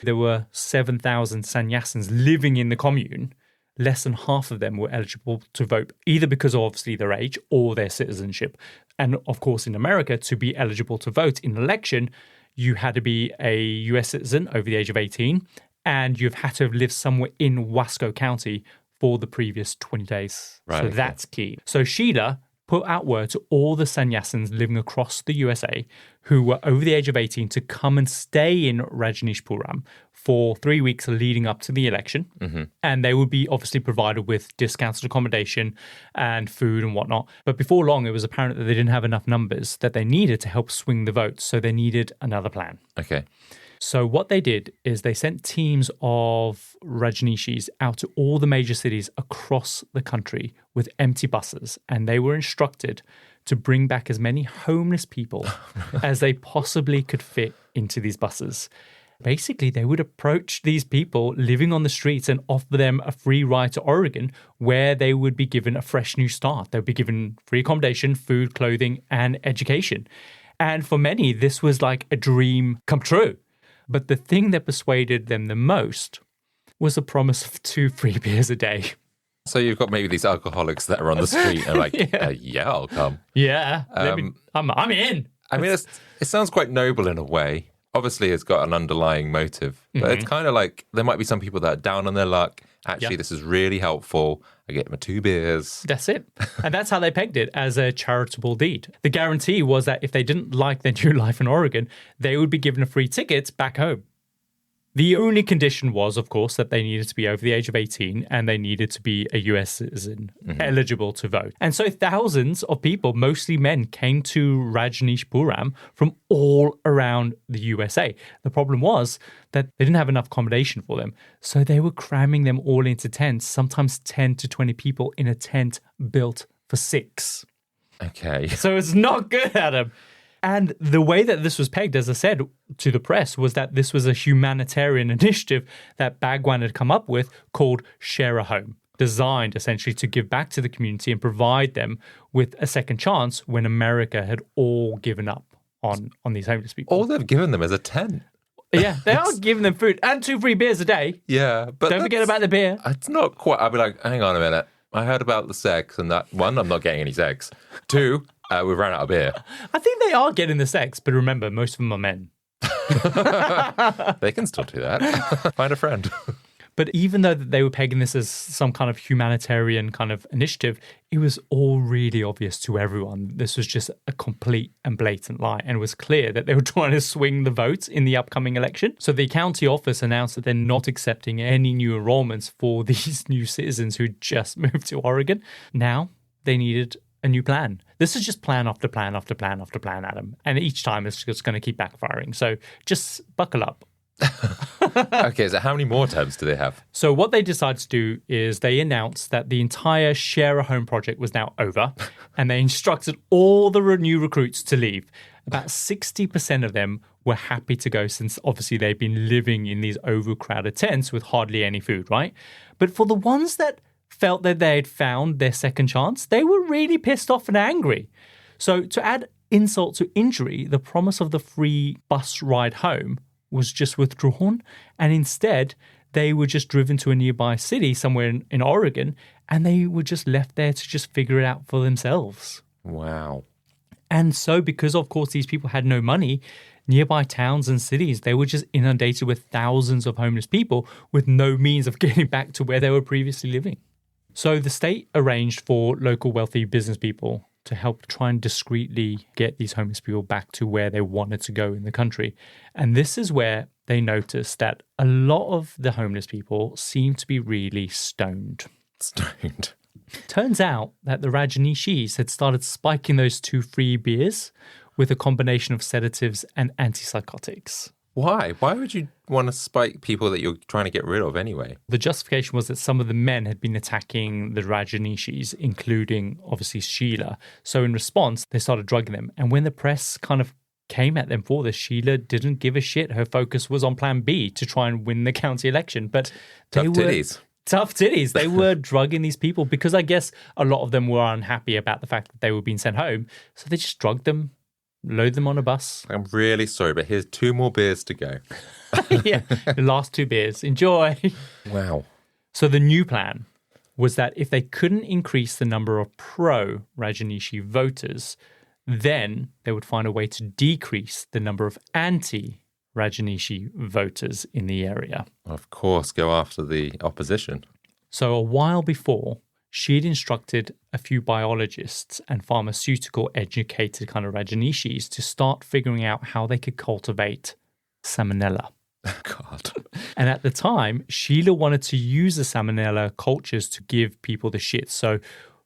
There were 7,000 sannyasins living in the commune. Less than half of them were eligible to vote, either because of obviously their age or their citizenship. And of course, in America, to be eligible to vote in an election, you had to be a US citizen over the age of 18, and you've had to have lived somewhere in Wasco County for the previous 20 days. Right, so okay. that's key. So Sheila put out word to all the sannyasins living across the USA who were over the age of 18 to come and stay in Rajneeshpuram for 3 weeks leading up to the election. And they would be obviously provided with discounted accommodation and food and whatnot. But before long, it was apparent that they didn't have enough numbers that they needed to help swing the vote. So they needed another plan. Okay. So what they did is they sent teams of Rajneeshees out to all the major cities across the country with empty buses. And they were instructed to bring back as many homeless people as they possibly could fit into these buses. Basically, they would approach these people living on the streets and offer them a free ride to Oregon, where they would be given a fresh new start. They would be given free accommodation, food, clothing, and education. And for many, this was like a dream come true. But the thing that persuaded them the most was the promise of 2 free beers a day. So you've got maybe these alcoholics that are on the street and like, yeah, I'll come. Yeah, I'm in. I mean, it sounds quite noble in a way. Obviously, it's got an underlying motive, but it's kind of like there might be some people that are down on their luck. Actually, this is really helpful. I get my 2 beers. That's it. And that's how they pegged it, as a charitable deed. The guarantee was that if they didn't like their new life in Oregon, they would be given a free ticket back home. The only condition was, of course, that they needed to be over the age of 18 and they needed to be a US citizen eligible to vote. And so thousands of people, mostly men, came to Rajneeshpuram from all around the USA. The problem was that they didn't have enough accommodation for them. So they were cramming them all into tents, sometimes 10 to 20 people in a tent built for 6. Okay. So it's not good, Adam. And the way that this was pegged, as I said to the press, was that this was a humanitarian initiative that Bhagwan had come up with called Share a Home, designed essentially to give back to the community and provide them with a second chance when America had all given up on these homeless people. All they've given them is a tent. Yeah, they are giving them food and 2 free beers a day. Yeah, but don't forget about the beer. It's not quite. I'd be like, hang on a minute. I heard about the sex, and that 1, I'm not getting any sex. 2, we've run out of beer. I think they are getting the sex, but remember, most of them are men. They can still do that. Find a friend. But even though they were pegging this as some kind of humanitarian kind of initiative, it was all really obvious to everyone. This was just a complete and blatant lie. And it was clear that they were trying to swing the votes in the upcoming election. So the county office announced that they're not accepting any new enrollments for these new citizens who just moved to Oregon. Now they needed a new plan. This is just plan after plan after plan after plan, Adam. And each time it's just going to keep backfiring. So just buckle up. Okay, so how many more terms do they have? So what they decided to do is they announced that the entire Share a Home project was now over, and they instructed all the new recruits to leave. About 60% of them were happy to go, since obviously they've been living in these overcrowded tents with hardly any food, right? But for the ones that felt that they had found their second chance, they were really pissed off and angry. So to add insult to injury, the promise of the free bus ride home was just withdrawn, and instead they were just driven to a nearby city somewhere in Oregon, and they were just left there to just figure it out for themselves. Wow. And so because, of course, these people had no money, nearby towns and cities, they were just inundated with thousands of homeless people with no means of getting back to where they were previously living. So the state arranged for local wealthy business people to help try and discreetly get these homeless people back to where they wanted to go in the country. And this is where they noticed that a lot of the homeless people seemed to be really stoned. Stoned. Turns out that the Rajneeshees had started spiking those 2 free beers with a combination of sedatives and antipsychotics. Why? Why would you want to spike people that you're trying to get rid of anyway? The justification was that some of the men had been attacking the Rajneeshees, including, obviously, Sheila. So in response, they started drugging them. And when the press kind of came at them for this, Sheila didn't give a shit. Her focus was on plan B to try and win the county election. But Tough titties. Tough titties. They were drugging these people because I guess a lot of them were unhappy about the fact that they were being sent home. So they just drugged them, load them on a bus. I'm really sorry, but here's 2 more beers to go. Yeah, the last 2 beers. Enjoy. Wow. So the new plan was that if they couldn't increase the number of pro-Rajneeshee voters, then they would find a way to decrease the number of anti-Rajneeshee voters in the area. Of course, go after the opposition. So a while before, she'd instructed a few biologists and pharmaceutical educated kind of Rajneeshees to start figuring out how they could cultivate salmonella. God. And at the time, Sheila wanted to use the salmonella cultures to give people the shit. So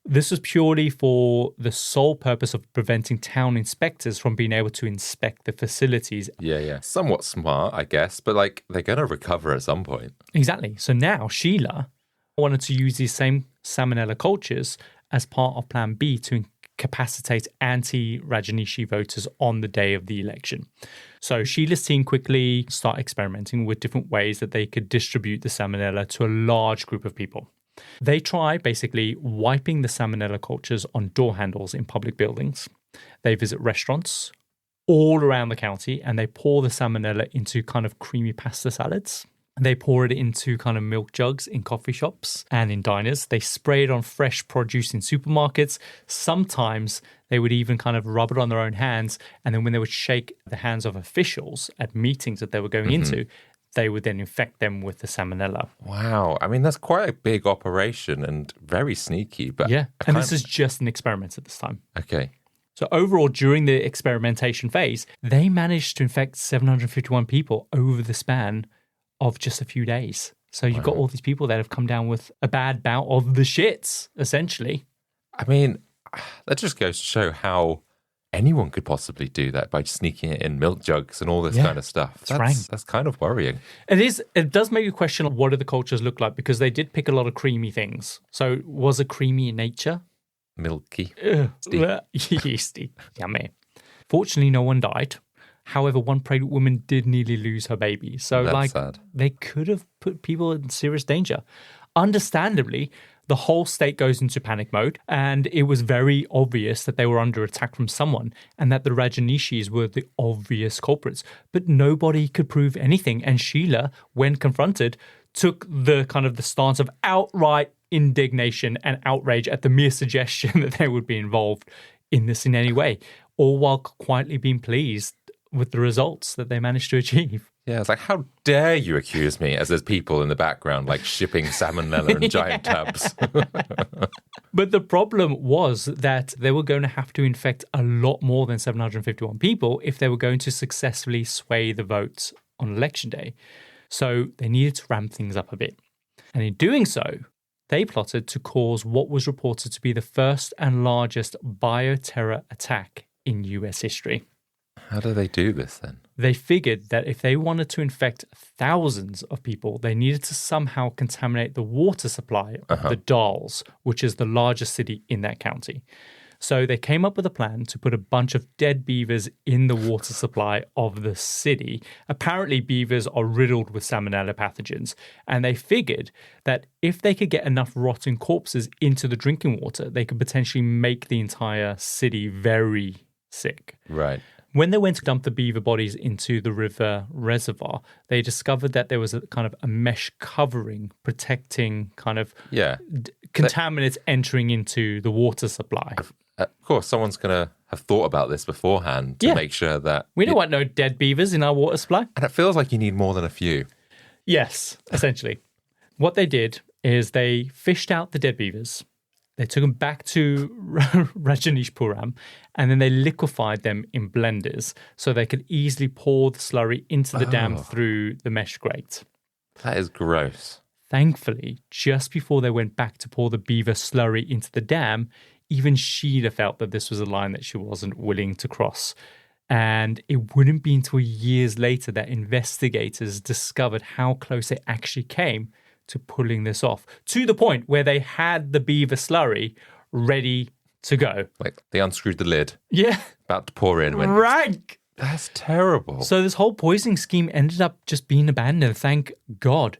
this was purely for the sole purpose of preventing town inspectors from being able to inspect the facilities. Yeah. Somewhat smart, I guess, but like they're going to recover at some point. Exactly. So now Sheila wanted to use these same salmonella cultures as part of Plan B to incapacitate anti-Rajneeshee voters on the day of the election. So Sheila's team quickly start experimenting with different ways that they could distribute the salmonella to a large group of people. They try basically wiping the salmonella cultures on door handles in public buildings. They visit restaurants all around the county and they pour the salmonella into kind of creamy pasta salads. They pour it into kind of milk jugs in coffee shops and in diners. They spray it on fresh produce in supermarkets. Sometimes they would even kind of rub it on their own hands. And then when they would shake the hands of officials at meetings that they were going into, they would then infect them with the salmonella. Wow. I mean, that's quite a big operation and very sneaky. But yeah. And this is just an experiment at this time. Okay. So overall, during the experimentation phase, they managed to infect 751 people over the span of just a few days. So you've got all these people that have come down with a bad bout of the shits, essentially. I mean, that just goes to show how anyone could possibly do that by sneaking it in milk jugs and all this kind of stuff. That's kind of worrying. It does make you question what do the cultures look like, because they did pick a lot of creamy things. So was it creamy in nature? Milky. Yeasty. Yummy. Fortunately, no one died. However, one pregnant woman did nearly lose her baby. So, that's sad. They could have put people in serious danger. Understandably, the whole state goes into panic mode, and it was very obvious that they were under attack from someone and that the Rajneeshees were the obvious culprits. But nobody could prove anything. And Sheila, when confronted, took the kind of the stance of outright indignation and outrage at the mere suggestion that they would be involved in this in any way, all while quietly being pleased with the results that they managed to achieve. Yeah, it's like, how dare you accuse me, as there's people in the background like shipping salmonella in giant tubs. But the problem was that they were going to have to infect a lot more than 751 people if they were going to successfully sway the votes on election day. So they needed to ramp things up a bit. And in doing so, they plotted to cause what was reported to be the first and largest bioterror attack in US history. How do they do this then? They figured that if they wanted to infect thousands of people, they needed to somehow contaminate the water supply of the Dalles, which is the largest city in that county. So they came up with a plan to put a bunch of dead beavers in the water supply of the city. Apparently, beavers are riddled with salmonella pathogens, and they figured that if they could get enough rotten corpses into the drinking water, they could potentially make the entire city very sick. Right. When they went to dump the beaver bodies into the river reservoir, they discovered that there was a kind of a mesh covering protecting kind of contaminants entering into the water supply. Of course, someone's going to have thought about this beforehand to make sure that... We don't want no dead beavers in our water supply. And it feels like you need more than a few. Yes, essentially. What they did is they fished out the dead beavers. They took them back to Rajneeshpuram, and then they liquefied them in blenders so they could easily pour the slurry into the dam through the mesh grate. That is gross. Thankfully, just before they went back to pour the beaver slurry into the dam, even Sheila felt that this was a line that she wasn't willing to cross. And it wouldn't be until years later that investigators discovered how close they actually came to pulling this off, to the point where they had the beaver slurry ready to go. Like they unscrewed the lid. Yeah. About to pour in. Rank. That's terrible. So this whole poisoning scheme ended up just being abandoned, thank God.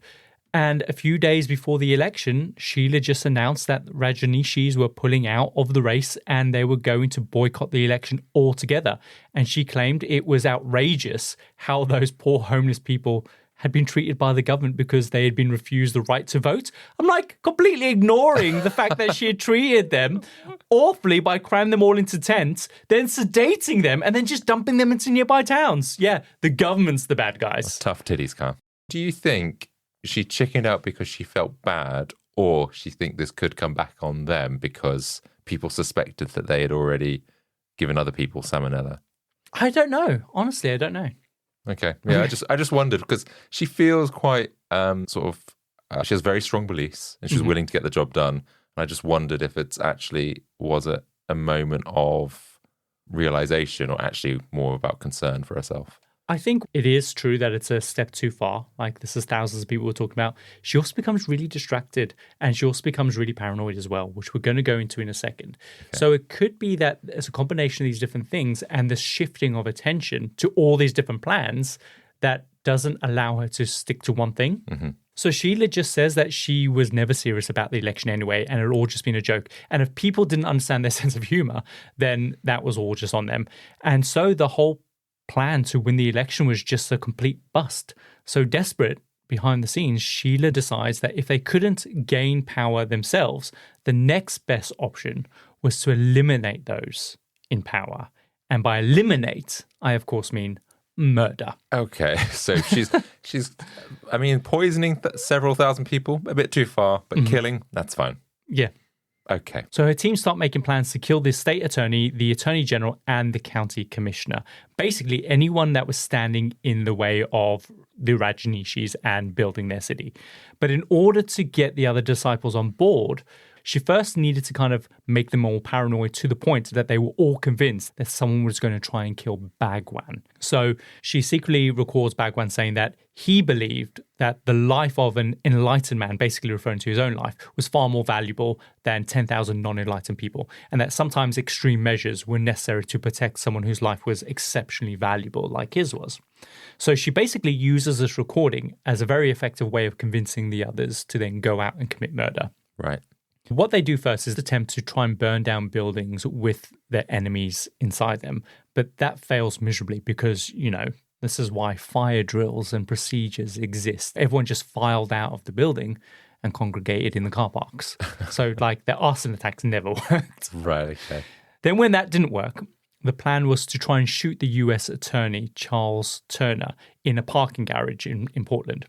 And a few days before the election, Sheila just announced that Rajneeshees were pulling out of the race and they were going to boycott the election altogether. And she claimed it was outrageous how those poor homeless people had been treated by the government because they had been refused the right to vote. I'm like completely ignoring the fact that she had treated them awfully by cramming them all into tents, then sedating them and then just dumping them into nearby towns. Yeah, the government's the bad guys. That's tough titties, Carl. Do you think she chickened out because she felt bad, or she think this could come back on them because people suspected that they had already given other people salmonella? I don't know. Honestly, I don't know. Okay. Yeah, I just wondered because she feels quite she has very strong beliefs and she's willing to get the job done. And I just wondered if it's actually, was it a moment of realization or actually more about concern for herself? I think it is true that it's a step too far. Like, this is thousands of people we're talking about. She also becomes really distracted and she also becomes really paranoid as well, which we're going to go into in a second. Okay. So it could be that it's a combination of these different things and the shifting of attention to all these different plans that doesn't allow her to stick to one thing. Mm-hmm. So Sheila just says that she was never serious about the election anyway, and it had all just been a joke. And if people didn't understand their sense of humor, then that was all just on them. And so the whole plan to win the election was just a complete bust. So desperate behind the scenes, Sheila decides that if they couldn't gain power themselves, the next best option was to eliminate those in power. And by eliminate, I of course mean murder. Okay, so she's poisoning several thousand people, a bit too far, but killing, that's fine. Yeah. Okay. So her team start making plans to kill the state attorney, the attorney general, and the county commissioner. Basically, anyone that was standing in the way of the Rajneeshees and building their city. But in order to get the other disciples on board, she first needed to kind of make them all paranoid to the point that they were all convinced that someone was going to try and kill Bhagwan. So she secretly records Bhagwan saying that he believed that the life of an enlightened man, basically referring to his own life, was far more valuable than 10,000 non-enlightened people, and that sometimes extreme measures were necessary to protect someone whose life was exceptionally valuable, like his was. So she basically uses this recording as a very effective way of convincing the others to then go out and commit murder. Right. What they do first is attempt to try and burn down buildings with their enemies inside them. But that fails miserably because, this is why fire drills and procedures exist. Everyone just filed out of the building and congregated in the car parks. So, their arson attacks never worked. Right, okay. Then when that didn't work, The plan was to try and shoot the US attorney, Charles Turner, in a parking garage in Portland.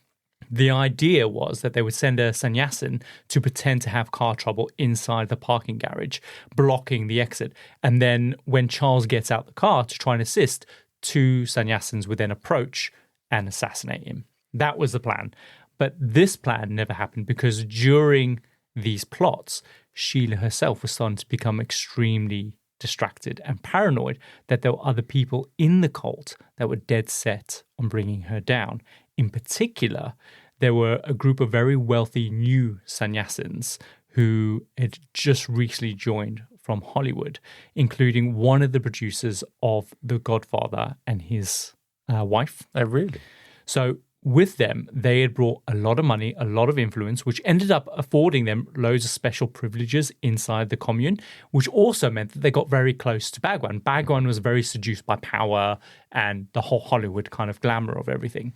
The idea was that they would send a sannyasin to pretend to have car trouble inside the parking garage, blocking the exit. And then when Charles gets out the car to try and assist, 2 sannyasins would then approach and assassinate him. That was the plan. But this plan never happened because during these plots, Sheila herself was starting to become extremely distracted and paranoid that there were other people in the cult that were dead set on bringing her down. In particular, there were a group of very wealthy new sannyasins who had just recently joined from Hollywood, including one of the producers of The Godfather and his wife. Oh, really? So with them, they had brought a lot of money, a lot of influence, which ended up affording them loads of special privileges inside the commune, which also meant that they got very close to Bhagwan. Bhagwan was very seduced by power and the whole Hollywood kind of glamour of everything.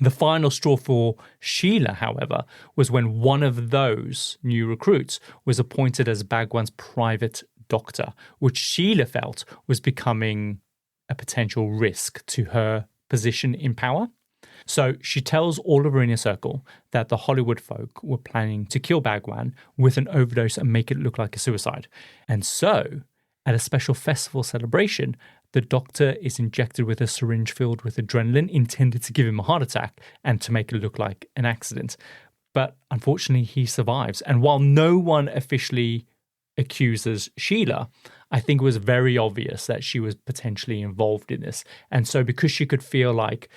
The final straw for Sheila, however, was when one of those new recruits was appointed as Bhagwan's private doctor, which Sheila felt was becoming a potential risk to her position in power. So she tells all of her inner circle that the Hollywood folk were planning to kill Bhagwan with an overdose and make it look like a suicide. And so, at a special festival celebration, the doctor is injected with a syringe filled with adrenaline intended to give him a heart attack and to make it look like an accident. But unfortunately, he survives. And while no one officially accuses Sheila, I think it was very obvious that she was potentially involved in this. And so because she could feel like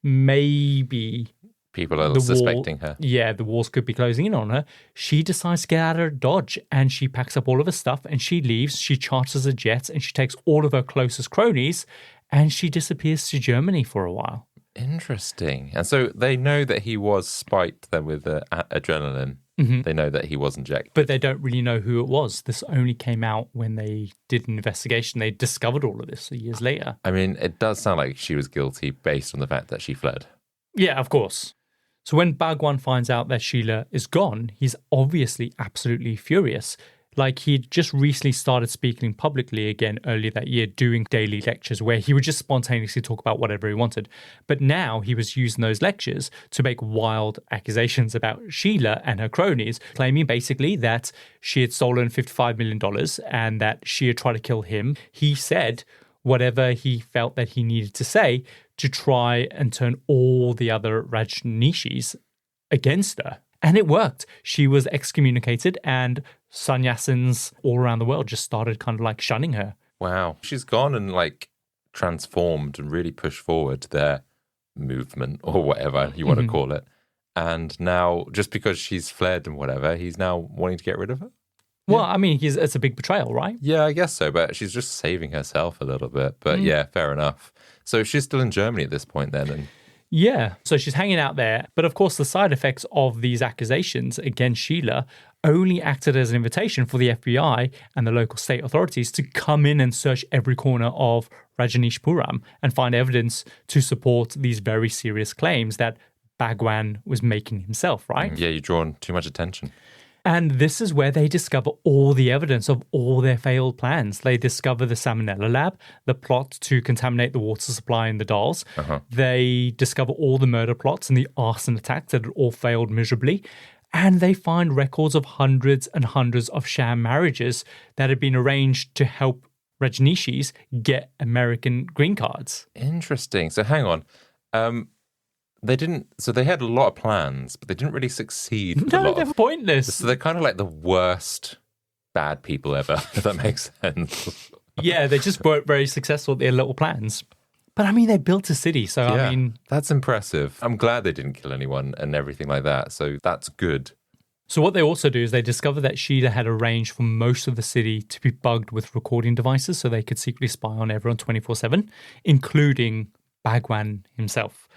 maybe people are suspecting her. Yeah, the walls could be closing in on her. She decides to get out of her dodge and she packs up all of her stuff and she leaves. She charters a jet and she takes all of her closest cronies and she disappears to Germany for a while. Interesting. And so they know that he was spiked then with adrenaline. Mm-hmm. They know that he was injected. But they don't really know who it was. This only came out when they did an investigation. They discovered all of this years later. I mean, it does sound like she was guilty based on the fact that she fled. Yeah, of course. So when Bhagwan finds out that Sheila is gone, he's obviously absolutely furious. Like he'd just recently started speaking publicly again earlier that year, doing daily lectures where he would just spontaneously talk about whatever he wanted. But now he was using those lectures to make wild accusations about Sheila and her cronies, claiming basically that she had stolen $55 million and that she had tried to kill him. He said whatever he felt that he needed to say to try and turn all the other Rajneeshees against her. And it worked. She was excommunicated and sannyasins all around the world just started kind of like shunning her. Wow. She's gone and like transformed and really pushed forward their movement or whatever you want to call it. And now just because she's fled and whatever, he's now wanting to get rid of her? Well, I mean, it's a big betrayal, right? Yeah, I guess so. But she's just saving herself a little bit. But yeah, fair enough. So she's still in Germany at this point then. And yeah, so she's hanging out there. But of course, the side effects of these accusations against Sheila only acted as an invitation for the FBI and the local state authorities to come in and search every corner of Rajneeshpuram and find evidence to support these very serious claims that Bhagwan was making himself, right? Yeah, you've drawn too much attention. And this is where they discover all the evidence of all their failed plans. They discover the Salmonella lab, the plot to contaminate the water supply in the dolls. They discover all the murder plots and the arson attacks that had all failed miserably. And they find records of hundreds and hundreds of sham marriages that had been arranged to help Rajneeshees get American green cards. Interesting. So hang on. They had a lot of plans, but they didn't really succeed. No, they're pointless. So they're kind of like the worst bad people ever, if that makes sense. Yeah, they just weren't very successful at their little plans. But I mean, they built a city, so yeah, I mean... That's impressive. I'm glad they didn't kill anyone and everything like that, so that's good. So what they also do is they discover that Sheila had arranged for most of the city to be bugged with recording devices so they could secretly spy on everyone 24/7, including Bhagwan himself.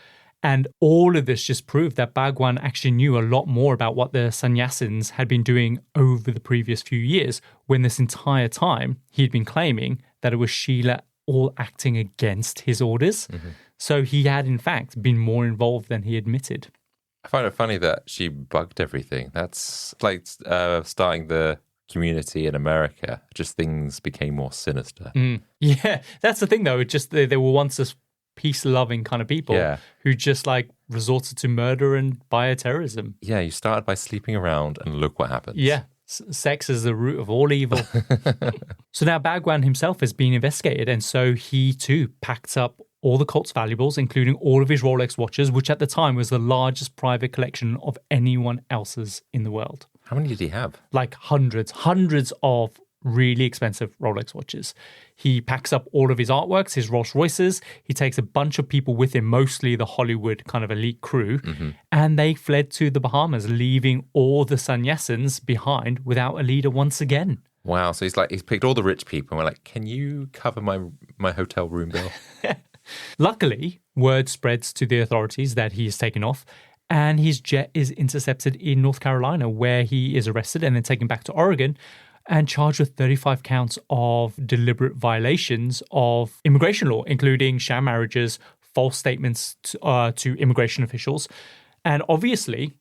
And all of this just proved that Bhagwan actually knew a lot more about what the sannyasins had been doing over the previous few years, when this entire time he'd been claiming that it was Sheila all acting against his orders. So he had, in fact, been more involved than he admitted. I find it funny that she bugged everything. That's like starting the community in America, just things became more sinister. Yeah, that's the thing, though. It just they were once this peace-loving kind of people who just like resorted to murder and bioterrorism. Yeah, you started by sleeping around and look what happens. Yeah, sex is the root of all evil. So now Bhagwan himself is being investigated, and so he too packed up all the cult's valuables, including all of his Rolex watches, which at the time was the largest private collection of anyone else's in the world. How many did he have? Like hundreds of really expensive Rolex watches. He packs up all of his artworks, his Rolls Royces. He takes a bunch of people with him, mostly the Hollywood kind of elite crew, and they fled to the Bahamas, leaving all the sannyasins behind without a leader once again. Wow, so he's picked all the rich people and we're like, can you cover my hotel room bill? Luckily, word spreads to the authorities that he is taken off, and his jet is intercepted in North Carolina, where he is arrested and then taken back to Oregon and charged with 35 counts of deliberate violations of immigration law, including sham marriages, false statements to immigration officials. And obviously,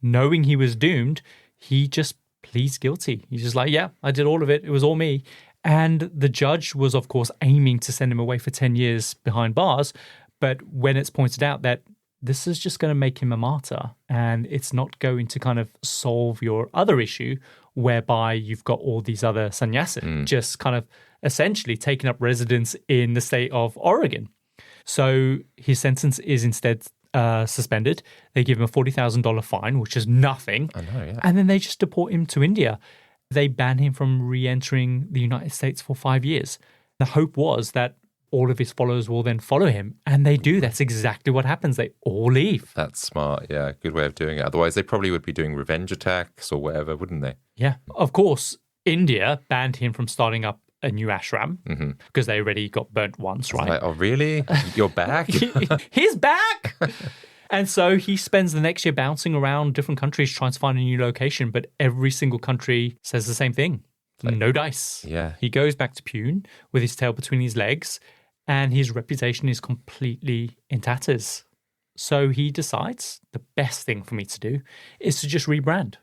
knowing he was doomed, he just pleads guilty. He's just like, yeah, I did all of it. It was all me. And the judge was, of course, aiming to send him away for 10 years behind bars. But when it's pointed out that this is just going to make him a martyr and it's not going to kind of solve your other issue, whereby you've got all these other sannyasin just kind of essentially taking up residence in the state of Oregon. So his sentence is instead suspended. They give him a $40,000 fine, which is nothing. I know, yeah. And then they just deport him to India. They ban him from re-entering the United States for 5 years. The hope was that all of his followers will then follow him. And they do. That's exactly what happens. They all leave. That's smart. Yeah, good way of doing it. Otherwise, they probably would be doing revenge attacks or whatever, wouldn't they? Yeah. Of course, India banned him from starting up a new ashram because they already got burnt once, right? Like, oh, really? You're back? He's back! And so he spends the next year bouncing around different countries trying to find a new location, but every single country says the same thing. No dice. Yeah. He goes back to Pune with his tail between his legs, and his reputation is completely in tatters. So he decides the best thing for me to do is to just rebrand.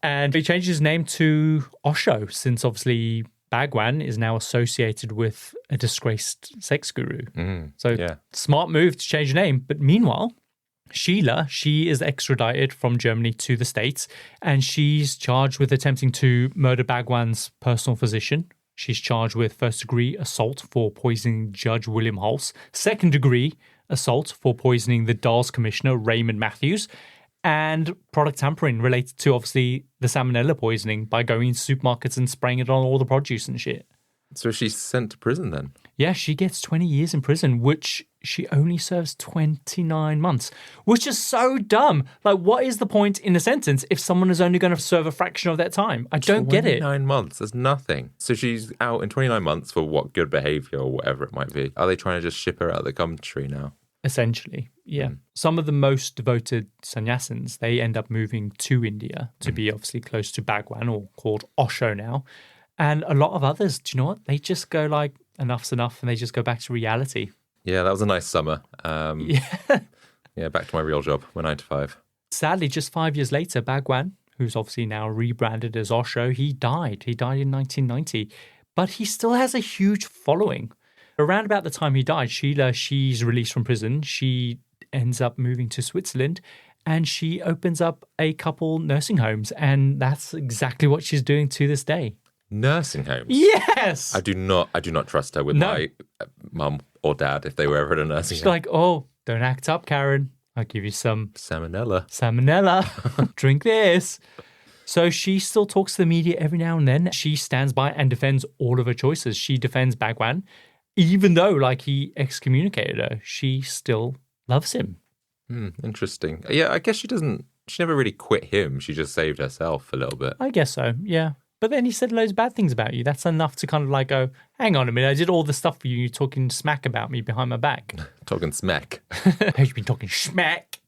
And he changes his name to Osho, since obviously Bhagwan is now associated with a disgraced sex guru. Smart move to change your name. But meanwhile, Sheila, she is extradited from Germany to the States, and she's charged with attempting to murder Bhagwan's personal physician. She's charged with first-degree assault for poisoning Judge William Hulse, second-degree assault for poisoning the Dars Commissioner Raymond Matthews, and product tampering related to, obviously, the salmonella poisoning by going into supermarkets and spraying it on all the produce and shit. So she's sent to prison then? Yeah, she gets 20 years in prison, which she only serves 29 months, which is so dumb. Like, what is the point in a sentence if someone is only going to serve a fraction of that time? I don't get it. 29 months, there's nothing. So she's out in 29 months for what, good behavior or whatever it might be. Are they trying to just ship her out of the country now? Essentially, yeah. Some of the most devoted sannyasins, they end up moving to India to be obviously close to Bhagwan, or called Osho now. And a lot of others, do you know what? They just go like, enough's enough, and they just go back to reality. Yeah, that was a nice summer. Yeah, back to my real job, my 9 to 5. Sadly, just 5 years later, Bhagwan, who's obviously now rebranded as Osho, he died. He died in 1990. But he still has a huge following. Around about the time he died, Sheila, she's released from prison. She ends up moving to Switzerland, and she opens up a couple nursing homes. And that's exactly what she's doing to this day. Nursing homes? Yes! I do not trust her with my mum or dad if they were ever at a nursing home. She's like, oh, don't act up, Karen. I'll give you some salmonella. Drink this. So she still talks to the media every now and then. She stands by and defends all of her choices. She defends Bhagwan. Even though, like, he excommunicated her, she still loves him. Interesting. Yeah, I guess she never really quit him. She just saved herself a little bit. I guess so, yeah. But then he said loads of bad things about you. That's enough to kind of like go, hang on a minute, I did all this stuff for you. You're talking smack about me behind my back. Talking smack. You've been talking smack.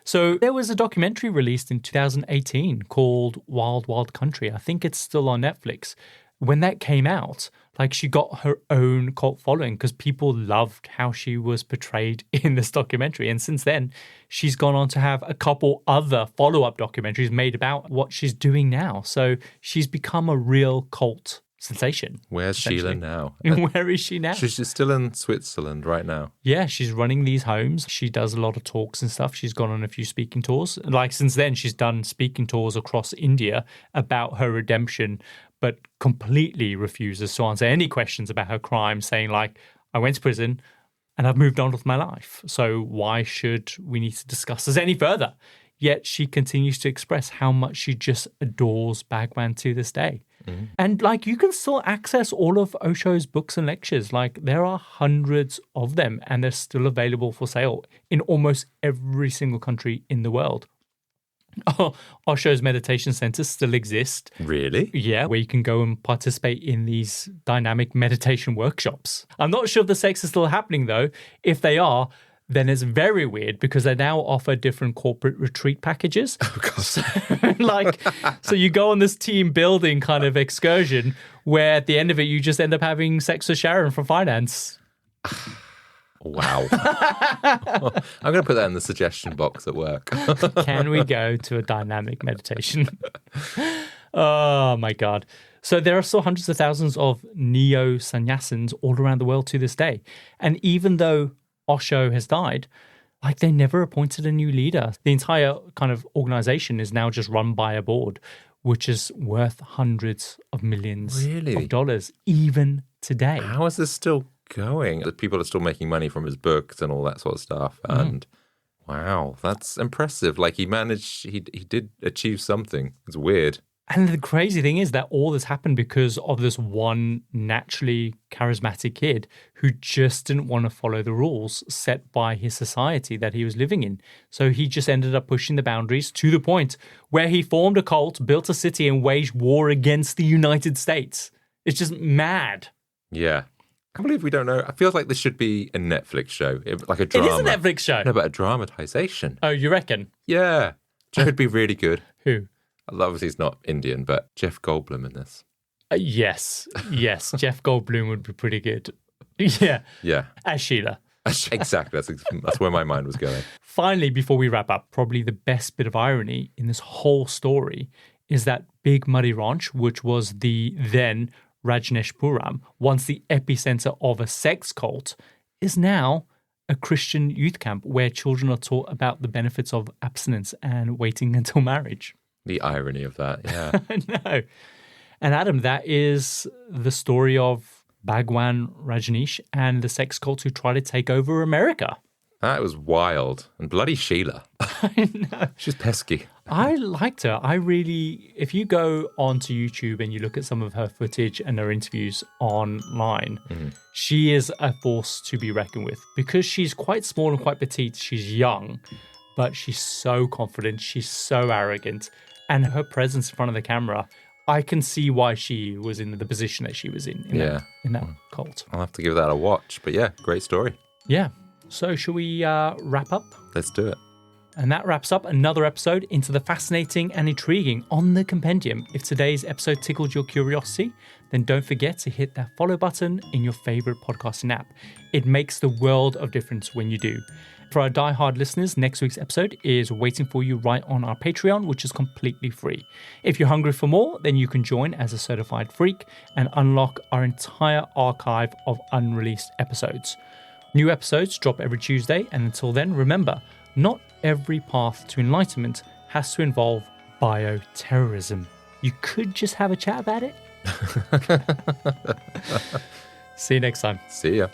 So there was a documentary released in 2018 called Wild Wild Country. I think it's still on Netflix. when that came out, like she got her own cult following because people loved how she was portrayed in this documentary. And since then, she's gone on to have a couple other follow-up documentaries made about what she's doing now. So she's become a real cult sensation. Where's Sheila now? Where is she now? She's still in Switzerland right now. Yeah, she's running these homes. She does a lot of talks and stuff. She's gone on a few speaking tours. Like since then, she's done speaking tours across India about her redemption, but completely refuses to answer any questions about her crime, saying like, I went to prison and I've moved on with my life. So why should we need to discuss this any further? Yet she continues to express how much she just adores Bhagwan to this day. Mm-hmm. And like you can still access all of Osho's books and lectures. Like there are hundreds of them and they're still available for sale in almost every single country in the world. Osho's meditation centers still exist. Really? Yeah, where you can go and participate in these dynamic meditation workshops. I'm not sure if the sex is still happening though. If they are, then it's very weird because they now offer different corporate retreat packages. Oh, God. So you go on this team building kind of excursion where at the end of it, you just end up having sex with Sharon from finance. Wow. I'm going to put that in the suggestion box at work. Can we go to a dynamic meditation? Oh, my God. So there are still hundreds of thousands of neo-sannyasins all around the world to this day. And even though Osho has died, like they never appointed a new leader. The entire kind of organization is now just run by a board, which is worth hundreds of millions of dollars even today. How is this still going? People are still making money from his books and all that sort of stuff. And wow, that's impressive. Like he did achieve something. It's weird. And the crazy thing is that all this happened because of this one naturally charismatic kid who just didn't want to follow the rules set by his society that he was living in. So he just ended up pushing the boundaries to the point where he formed a cult, built a city, and waged war against the United States. It's just mad. Yeah. I can't believe we don't know. I feel like this should be a Netflix show, like a drama. It is a Netflix show. No, but a dramatization. Oh, you reckon? Yeah. Joe would be really good. Who? Obviously, he's not Indian, but Jeff Goldblum in this. Yes. Jeff Goldblum would be pretty good. Yeah. As Sheila. Exactly. That's where my mind was going. Finally, before we wrap up, probably the best bit of irony in this whole story is that Big Muddy Ranch, which was the then Rajneeshpuram, once the epicenter of a sex cult, is now a Christian youth camp where children are taught about the benefits of abstinence and waiting until marriage. The irony of that, yeah. I know. And Adam, that is the story of Bhagwan Rajneesh and the sex cult who tried to take over America. That was wild. And bloody Sheila. I know. She's pesky. I liked her. If you go onto YouTube and you look at some of her footage and her interviews online, she is a force to be reckoned with because she's quite small and quite petite. She's young, but she's so confident. She's so arrogant. And her presence in front of the camera, I can see why she was in the position that she was in that cult. I'll have to give that a watch. But yeah, great story. Yeah. So shall we wrap up? Let's do it. And that wraps up another episode into the fascinating and intriguing on the Compendium. If today's episode tickled your curiosity, then don't forget to hit that follow button in your favorite podcasting app. It makes the world of difference when you do. For our die-hard listeners, next week's episode is waiting for you right on our Patreon, which is completely free. If you're hungry for more, then you can join as a certified freak and unlock our entire archive of unreleased episodes. New episodes drop every Tuesday, and until then, remember, not every path to enlightenment has to involve bioterrorism. You could just have a chat about it. See you next time. See ya.